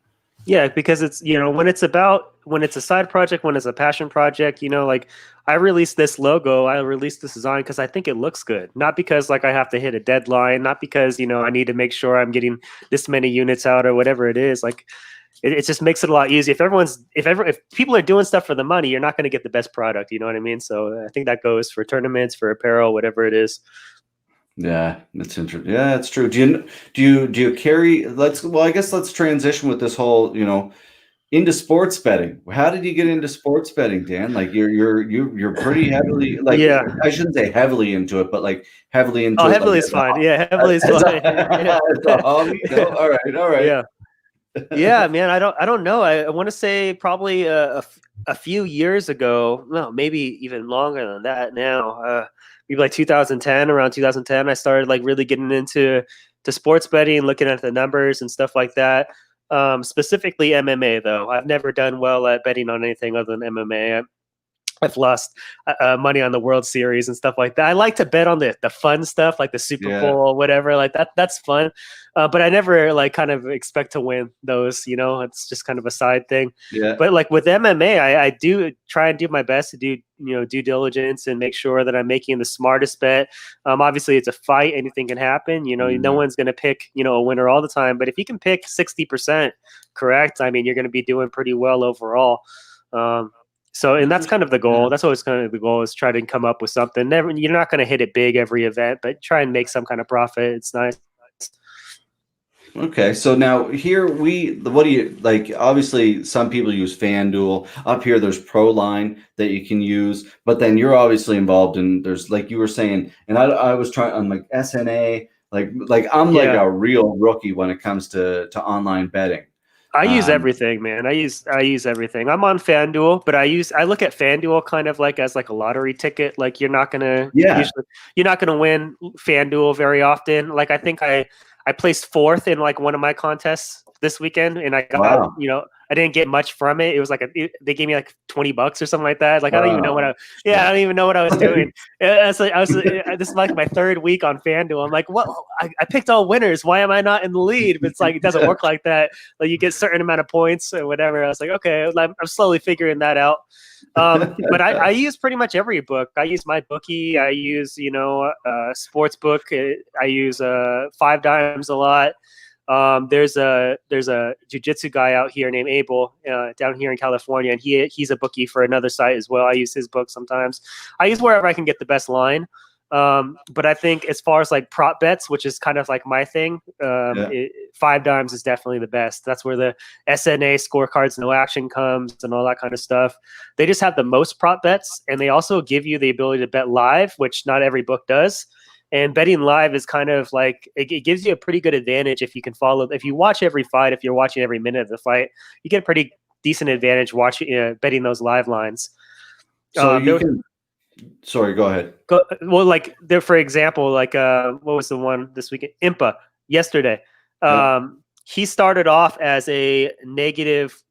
C: Yeah, because it's, you know, when it's a side project, when it's a passion project, you know, like I released this logo, I released this design because I think it looks good, not because like I have to hit a deadline, not because, you know, I need to make sure I'm getting this many units out or whatever it is. Like it just makes it a lot easier. If people are doing stuff for the money, you're not going to get the best product. You know what I mean? So I think that goes for tournaments, for apparel, whatever it is.
A: Yeah, that's interesting. Yeah, it's true. Do you carry? I guess let's transition with this whole, you know, into sports betting. How did you get into sports betting, Dan? Like you're pretty heavily, like,
C: Yeah.
A: I shouldn't say heavily into it, but like heavily into it.
C: Heavily
A: Like,
C: is fine. Yeah, heavily is fine.
A: As a hobby? No? All right.
C: Yeah. Yeah, man. I don't know. I want to say probably a few years ago. No, maybe even longer than that now. Maybe like 2010, around 2010, I started like really getting into sports betting, looking at the numbers and stuff like that. Specifically MMA, though. I've never done well at betting on anything other than MMA. I've lost money on the World Series and stuff like that. I like to bet on the fun stuff, like the Super Bowl or whatever, like that. That's fun. But I never like kind of expect to win those, you know, it's just kind of a side thing.
A: Yeah.
C: But like with MMA, I do try and do my best to do, you know, due diligence and make sure that I'm making the smartest bet. Obviously it's a fight. Anything can happen. You know, no one's going to pick, you know, a winner all the time. But if you can pick 60% correct, I mean, you're going to be doing pretty well overall. So, and that's kind of the goal. That's always kind of the goal, is try to come up with something. You're not going to hit it big every event, but try and make some kind of profit. It's nice.
A: Okay, so now here what do you like? Obviously, some people use FanDuel. Up here, there's ProLine that you can use, but then you're obviously involved in. There's, like you were saying, and I was trying on like SNA. Like I'm like a real rookie when it comes to online betting.
C: I use everything, man. I use everything. I'm on FanDuel, but I look at FanDuel kind of like as like a lottery ticket. Like you're not gonna win FanDuel very often. Like I think I placed 4th in like one of my contests this weekend, and I got you know, I didn't get much from it. It was like they gave me like $20 or something like that. Like I don't even know what I don't even know what I was doing. This is like my 3rd week on FanDuel. I'm like, what? I picked all winners. Why am I not in the lead? But it's like, it doesn't work like that. Like you get a certain amount of points or whatever. I was like, okay, I'm slowly figuring that out. But I use pretty much every book. I use my bookie. I use, you know, sports book. I use 5 Dimes a lot. There's a jiu-jitsu guy out here named Abel down here in California, and he's a bookie for another site as well. I use his book sometimes. I use wherever I can get the best line. But I think as far as like prop bets, which is kind of like my thing, 5 Dimes is definitely the best. That's where the SNA scorecards, no action comes and all that kind of stuff. They just have the most prop bets, and they also give you the ability to bet live, which not every book does. And betting live is kind of like, it gives you a pretty good advantage if you can if you watch every fight, if you're watching every minute of the fight, you get a pretty decent advantage watching, betting those live lines.
A: So you can. Sorry, go ahead.
C: Well, like there, for example, like what was the one this weekend? Impa yesterday. He started off as a negative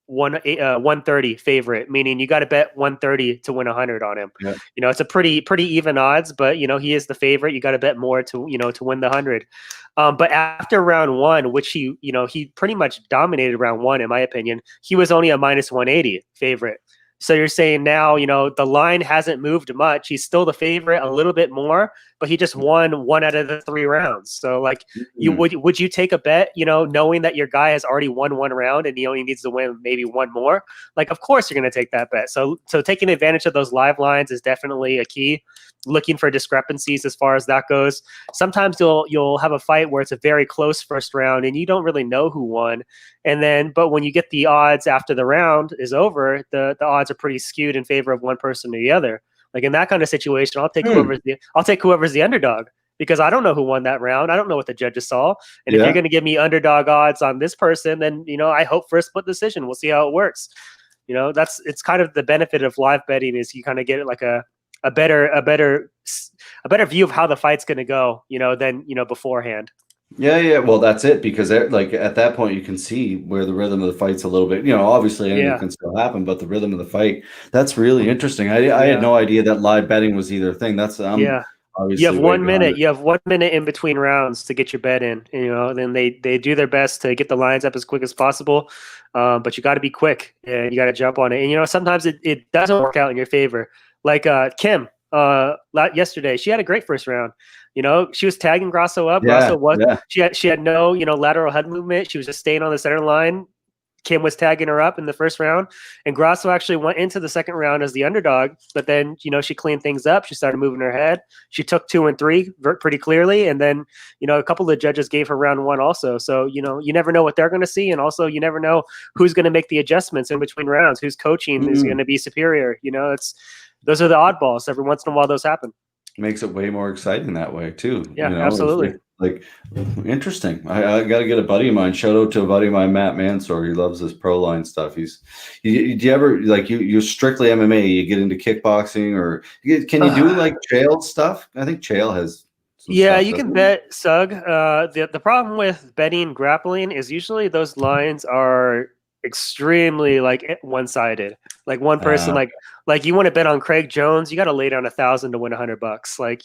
C: 130 favorite, meaning you got to bet 130 to win 100 on him.
A: Yeah.
C: You know, it's a pretty even odds, but you know he is the favorite. You got to bet more to to win the 100. But after round one, which he pretty much dominated round one in my opinion, he was only a minus 180 favorite. So you're saying now, the line hasn't moved much. He's still the favorite a little bit more, but he just won one out of the 3 rounds. So like would you take a bet, knowing that your guy has already won one round and he only needs to win maybe one more? Like, of course you're going to take that bet. So taking advantage of those live lines is definitely a key. Looking for discrepancies as far as that goes. Sometimes you'll have a fight where it's a very close first round and you don't really know who won. But when you get the odds after the round is over, the odds are pretty skewed in favor of one person or the other. Like in that kind of situation, I'll take whoever's the underdog, because I don't know who won that round. I don't know what the judges saw. And if you're going to give me underdog odds on this person, then I hope for a split decision. We'll see how it works. It's kind of the benefit of live betting is you kind of get like a better view of how the fight's going to go, than beforehand.
A: Yeah. Well, that's it, because like at that point you can see where the rhythm of the fight's a little bit. Obviously anything can still happen, but the rhythm of the fight, that's really interesting. I had no idea that live betting was either a thing. That's obviously
C: you have 1 minute. You have 1 minute in between rounds to get your bet in. Then they do their best to get the lines up as quick as possible, but you got to be quick and you got to jump on it. And sometimes it doesn't work out in your favor. Like Kim yesterday, she had a great first round. She was tagging Grasso up. She had no lateral head movement. She was just staying on the center line. Kim was tagging her up in the first round, and Grasso actually went into the second round as the underdog. But then she cleaned things up. She started moving her head. She took 2 and 3 pretty clearly, and then a couple of the judges gave her round 1 also. So you never know what they're going to see, and also you never know who's going to make the adjustments in between rounds. Who's coaching is going to be superior. Those are the oddballs. Every once in a while, those happen.
A: Makes it way more exciting that way too.
C: Yeah, absolutely.
A: Like interesting. I got to get a buddy of mine. Shout out to a buddy of mine, Matt Mansour. He loves this pro line stuff. Do you ever like you're strictly MMA? You get into kickboxing, or can you do like Chael stuff? I think Chael has.
C: You can bet Sug. The problem with betting grappling is usually those lines are extremely like one-sided. Like one person, like you want to bet on Craig Jones, you got to lay down $1,000 to win $100. Like,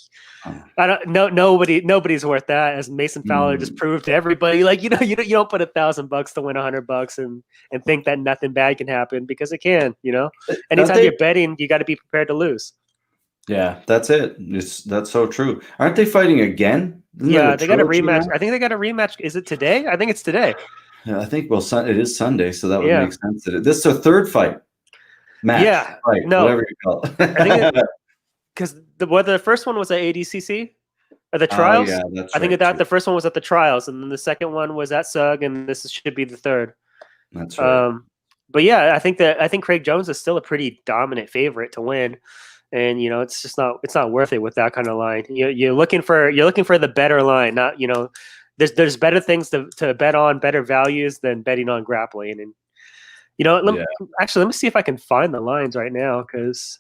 C: I don't know, nobody's worth that. As Mason Fowler just proved to everybody, like you don't put $1,000 to win $100 and think that nothing bad can happen, because it can. Anytime you're betting, you got to be prepared to lose.
A: Yeah, that's it. That's so true. Aren't they fighting again?
C: They got a rematch. I think they got a rematch. Is it today? I think it's today.
A: Yeah, I think it is Sunday, so that would make sense. This is their third fight. Match, fight, whatever you call it. I think
C: because the first one was at ADCC, or the trials.
A: That's
C: I think the first one was at the trials, and then the second one was at SUG, and this should be the third.
A: That's right.
C: But yeah, I think Craig Jones is still a pretty dominant favorite to win, and it's just not worth it with that kind of line. You're looking for the better line, not There's better things to bet on, better values than betting on grappling. And actually, let me see if I can find the lines right now, because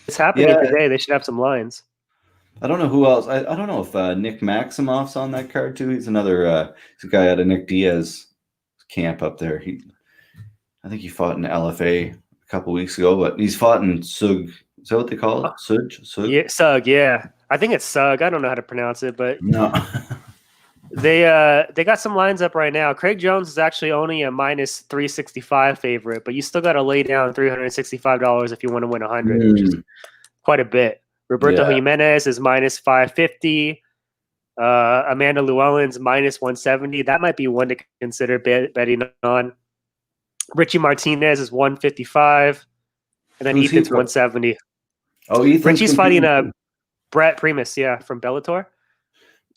C: it's happening today. They should have some lines.
A: I don't know who else. I don't know if Nick Maximoff's on that card too. He's another he's a guy out of Nick Diaz camp up there. I think he fought in LFA a couple weeks ago, but he's fought in SUG. Is that what they call it? SUG?
C: Yeah, SUG. Yeah, I think it's SUG. I don't know how to pronounce it, but
A: no.
C: They got some lines up right now. Craig Jones is actually only a minus 365 favorite, but you still got to lay down $365 if you want to win 100, which is quite a bit. Roberto Jimenez is minus 550. Amanda Llewellyn's minus 170. That might be one to consider betting on. Richie Martinez is 155, and then Ethan's 170.
A: Oh,
C: Richie's fighting Brett Primus, from Bellator.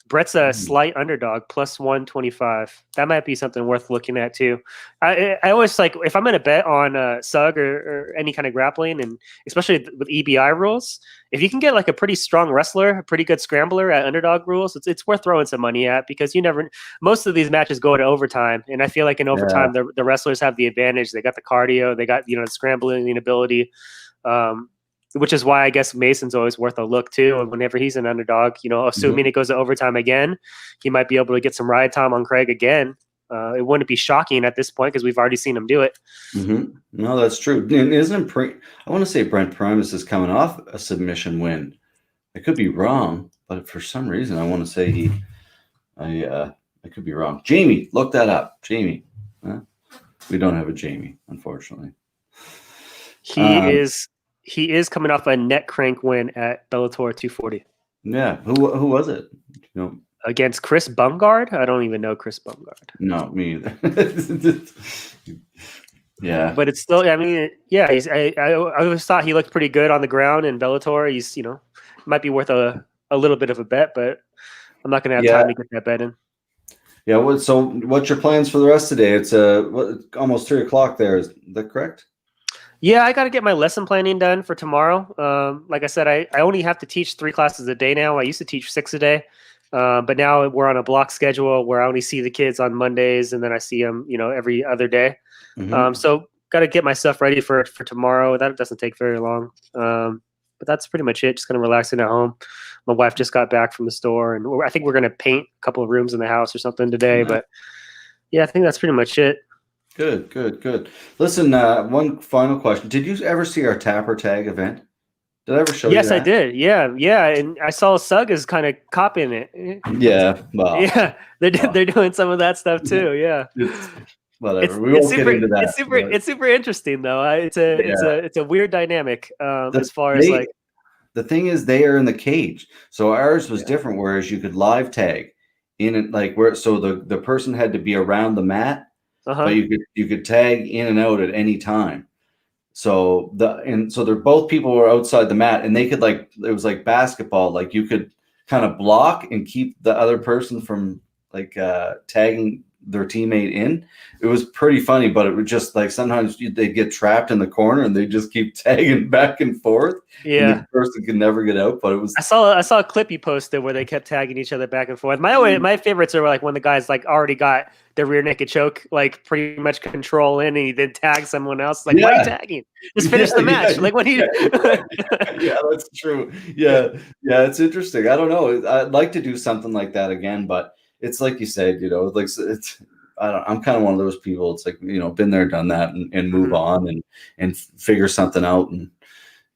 C: Brett's a slight underdog, plus 125. That might be something worth looking at too. I always like, if I'm going to bet on SUG or any kind of grappling, and especially with EBI rules, if you can get like a pretty strong wrestler, a pretty good scrambler at underdog rules, it's worth throwing some money at, because most of these matches go to overtime, and I feel like in overtime the wrestlers have the advantage. They got the cardio, they got the scrambling ability. which is why I guess Mason's always worth a look too. And whenever he's an underdog, assuming it goes to overtime again, he might be able to get some ride time on Craig again. It wouldn't be shocking at this point because we've already seen him do it.
A: Mm-hmm. No, that's true. And I want to say Brent Primus is coming off a submission win. I could be wrong, but for some reason I want to say I could be wrong. Jamie, look that up. Jamie. We don't have a Jamie, unfortunately.
C: He is coming off a neck crank win at Bellator 240.
A: Yeah. Who was it?
C: Against Chris Bumgard? I don't even know Chris Bumgard.
A: No, me either. Yeah.
C: But it's still, I mean, yeah, I always thought he looked pretty good on the ground in Bellator. He's, might be worth a little bit of a bet, but I'm not going to have time to get that bet in.
A: Yeah. So what's your plans for the rest of the day? It's almost 3:00 there. Is that correct?
C: Yeah, I got to get my lesson planning done for tomorrow. Like I said, I only have to teach 3 classes a day now. I used to teach 6 a day. But now we're on a block schedule where I only see the kids on Mondays and then I see them, every other day.
A: Mm-hmm.
C: So got to get my stuff ready for tomorrow. That doesn't take very long. But that's pretty much it. Just kind of relaxing at home. My wife just got back from the store and I think we're going to paint a couple of rooms in the house or something today. Mm-hmm. But yeah, I think that's pretty much it.
A: Good. Listen, one final question. Did you ever see our Tapper Tag event? Did I ever show you that?
C: Yes, I did. Yeah. And I saw Sugg is kind of copying it.
A: Yeah. Well.
C: Yeah, they're doing some of that stuff too. Yeah.
A: Whatever. We won't get into that.
C: It's super interesting though. It's a weird dynamic as far as like.
A: The thing is, they are in the cage, so ours was different. Whereas you could live tag in it, like so the person had to be around the mat, but you could tag in and out at any time. So they're both people were outside the mat, and they could it was like basketball. Like you could kind of block and keep the other person from tagging their teammate in. It was pretty funny, but it would just sometimes they'd get trapped in the corner and they just keep tagging back and forth.
C: Yeah,
A: and the person could never get out. But it was.
C: I saw a clip you posted where they kept tagging each other back and forth. My favorites are when the guys already got their rear naked choke pretty much control in, and he then tags someone else. Why are you tagging? Just finish the match. When he.
A: Yeah, that's true. Yeah, it's interesting. I don't know. I'd like to do something like that again, but. It's like you said, I'm kind of one of those people. It's been there, done that, and move on and figure something out and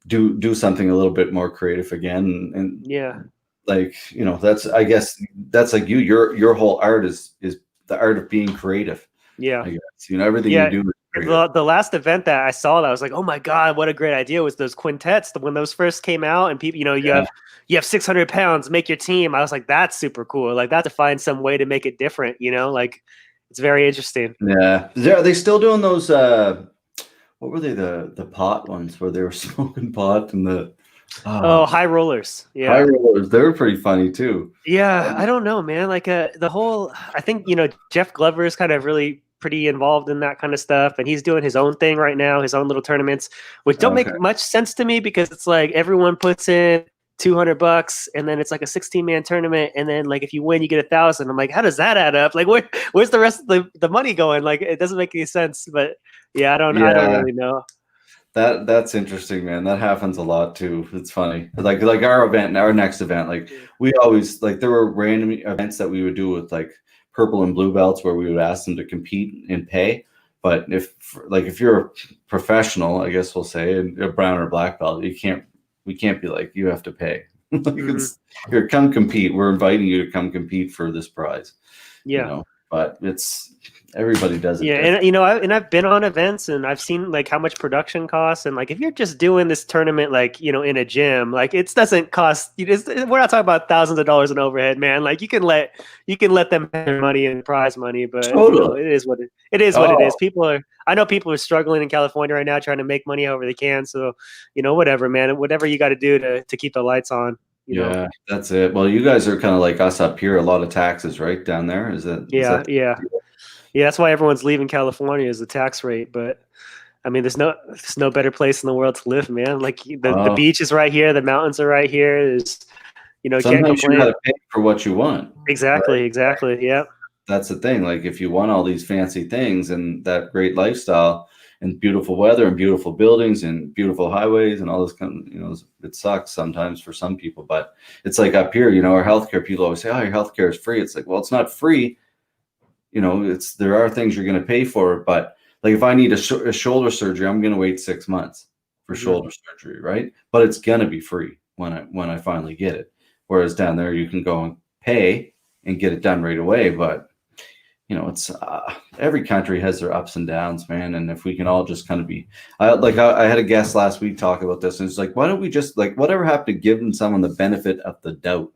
A: do something a little bit more creative again. And that's, I guess that's like you. Your whole art is the art of being creative. Yeah, I guess everything you do.
C: The last event that I saw that I was like, oh my God, what a great idea was those quintets. When those first came out and people, you have 600 pounds, make your team. I was like, that's super cool. That to find some way to make it different, it's very interesting.
A: Yeah. Are they still doing those, what were they? The pot ones where they were smoking pot and
C: high rollers. Yeah.
A: High rollers. They were pretty funny too.
C: Yeah. I don't know, man. The whole, I think, Jeff Glover is kind of really pretty involved in that kind of stuff, and he's doing his own thing right now, his own little tournaments, which don't make much sense to me because it's everyone puts in $200 and then it's a 16-man tournament, and then if you win you get 1,000. I'm like, how does that add up? Where's the rest of the money going? It doesn't make any sense. But yeah, I don't really know.
A: That's interesting, man. That happens a lot too. It's funny. Like our event, our next event, we always there were random events that we would do with purple and blue belts where we would ask them to compete and pay. But if you're a professional, I guess we'll say, a brown or black belt, we can't be you have to pay. Here, come compete. We're inviting you to come compete for this prize. Yeah. But it's everybody does it.
C: Yeah, and I've been on events and I've seen how much production costs, and if you're just doing this tournament in a gym, it doesn't cost. We're not talking about thousands of dollars in overhead, man. You can let them have their money and prize money, but
A: totally.
C: It is what it is. I know people are struggling in California right now trying to make money however they can. So whatever, man, whatever you got to do to keep the lights on.
A: Yeah, that's it. Well, you guys are kind of like us up here. A lot of taxes, right, down there?
C: Yeah. That's why everyone's leaving California is the tax rate. But I mean, there's no better place in the world to live, man. The beach is right here, the mountains are right here. There's,
A: sometimes can't complain. You got to pay for what you want.
C: Exactly.
A: Right?
C: Exactly. Yeah.
A: That's the thing. If you want all these fancy things and that great lifestyle, and beautiful weather and beautiful buildings and beautiful highways and all this kind of, it sucks sometimes for some people, but it's like up here, our healthcare people always say, oh, your healthcare is free. It's like, well, it's not free. There are things you're going to pay for, but like if I need a shoulder surgery, I'm going to wait 6 months for shoulder surgery, right? But it's going to be free when I finally get it. Whereas down there, you can go and pay and get it done right away. But it's every country has their ups and downs, man. And if we can all just kind of be, I had a guest last week talk about this, and it's like, why don't we just whatever happened to giving someone the benefit of the doubt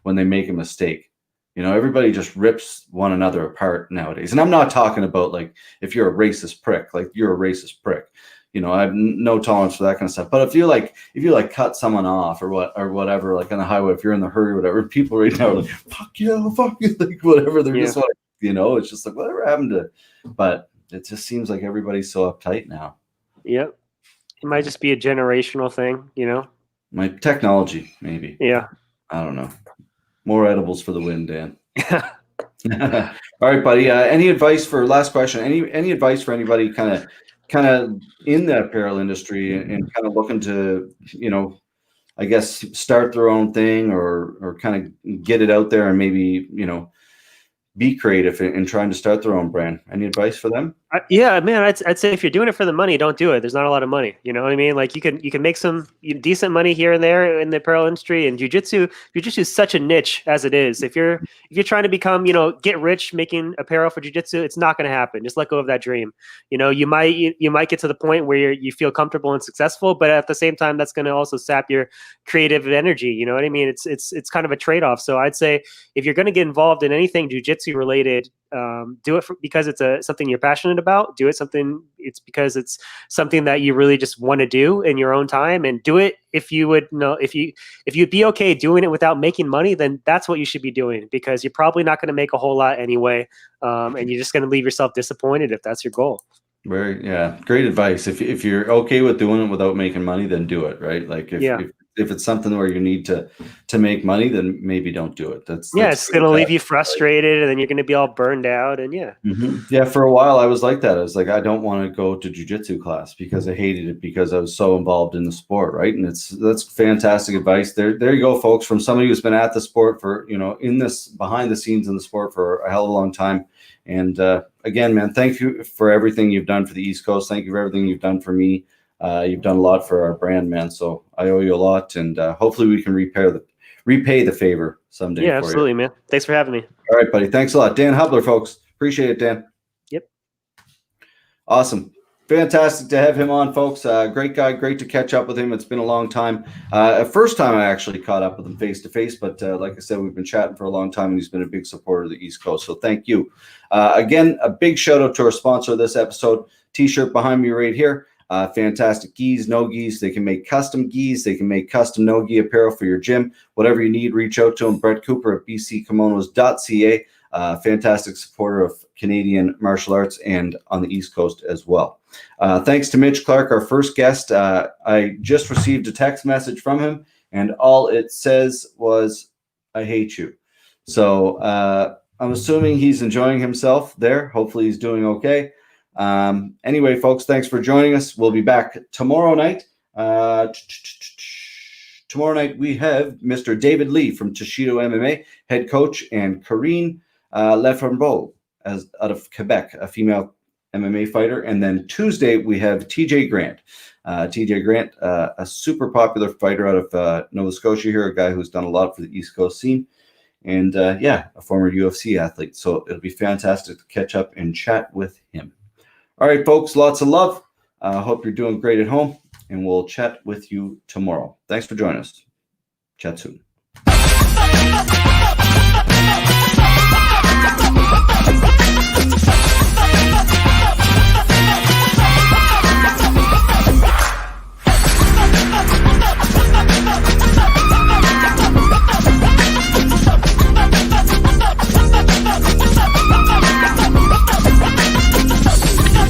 A: when they make a mistake? Everybody just rips one another apart nowadays. And I'm not talking about if you're a racist prick, you're a racist prick. I have no tolerance for that kind of stuff. But if you cut someone off or whatever, on the highway, if you're in the hurry or whatever, people right now are like, fuck you, whatever. They're just it's just whatever happened to, but it just seems like everybody's so uptight now.
C: Yep. It might just be a generational thing,
A: My technology, maybe.
C: Yeah.
A: I don't know. More edibles for the win, Dan. All right, buddy. Any advice for last question? Any advice for anybody kind of in the apparel industry and kind of looking to, I guess start their own thing or kind of get it out there and maybe, be creative in trying to start their own brand? Any advice for them?
C: Yeah, man, I'd say if you're doing it for the money, don't do it. There's not a lot of money. You know what I mean? You can make some decent money here and there in the apparel industry. And jiu-jitsu is such a niche as it is. If you're trying to become, get rich making apparel for jiu-jitsu, it's not going to happen. Just let go of that dream. You might get to the point where you feel comfortable and successful, but at the same time, that's going to also sap your creative energy. You know what I mean? It's kind of a trade-off. So I'd say if you're going to get involved in anything jiu-jitsu related, do it because it's something you're passionate about. Do it it's because it's something that you really just want to do in your own time, and do it if you'd be okay doing it without making money, then that's what you should be doing, because you're probably not going to make a whole lot anyway, and you're just going to leave yourself disappointed if that's your goal.
A: Great advice. If you're okay with doing it without making money, then do it, right? If it's something where you need to make money, then maybe don't do it. It's going to
C: leave you frustrated, and then you're going to be all burned out. And
A: for a while I was like that. I was like, I don't want to go to jiu-jitsu class because I hated it because I was so involved in the sport, right? And that's fantastic advice. There you go, folks, from somebody who's been at the sport for in this behind the scenes in the sport for a hell of a long time. And again, man, thank you for everything you've done for the East Coast. Thank you for everything you've done for me. You've done a lot for our brand, man. So I owe you a lot, and hopefully we can repay the favor someday.
C: Yeah, absolutely, man. Thanks for having me.
A: All right, buddy. Thanks a lot, Dan Hubler, folks. Appreciate it, Dan.
C: Yep.
A: Awesome. Fantastic to have him on, folks. Great guy. Great to catch up with him. It's been a long time. First time I actually caught up with him face to face, but like I said, we've been chatting for a long time, and he's been a big supporter of the East Coast. So thank you. Again, a big shout out to our sponsor of this episode. T-shirt behind me right here. Fantastic gis, no gis. They can make custom gis. They can make custom no gi apparel for your gym. Whatever you need, reach out to him. Brett Cooper at bckimonos.ca. Fantastic supporter of Canadian martial arts and on the East Coast as well. Thanks to Mitch Clarke, our first guest. I just received a text message from him, and all it says was, I hate you. So I'm assuming he's enjoying himself there. Hopefully he's doing okay. Anyway, folks, thanks for joining us. We'll be back tomorrow night. Tomorrow night, we have Mr. David Lee from Toshido MMA, head coach, and Karine Leframbeau out of Quebec, a female MMA fighter. And then Tuesday, we have TJ Grant. TJ Grant, a super popular fighter out of Nova Scotia here, a guy who's done a lot for the East Coast scene. And a former UFC athlete. So it'll be fantastic to catch up and chat with him. All right, folks, lots of love. Hope you're doing great at home, and we'll chat with you tomorrow. Thanks for joining us. Chat soon.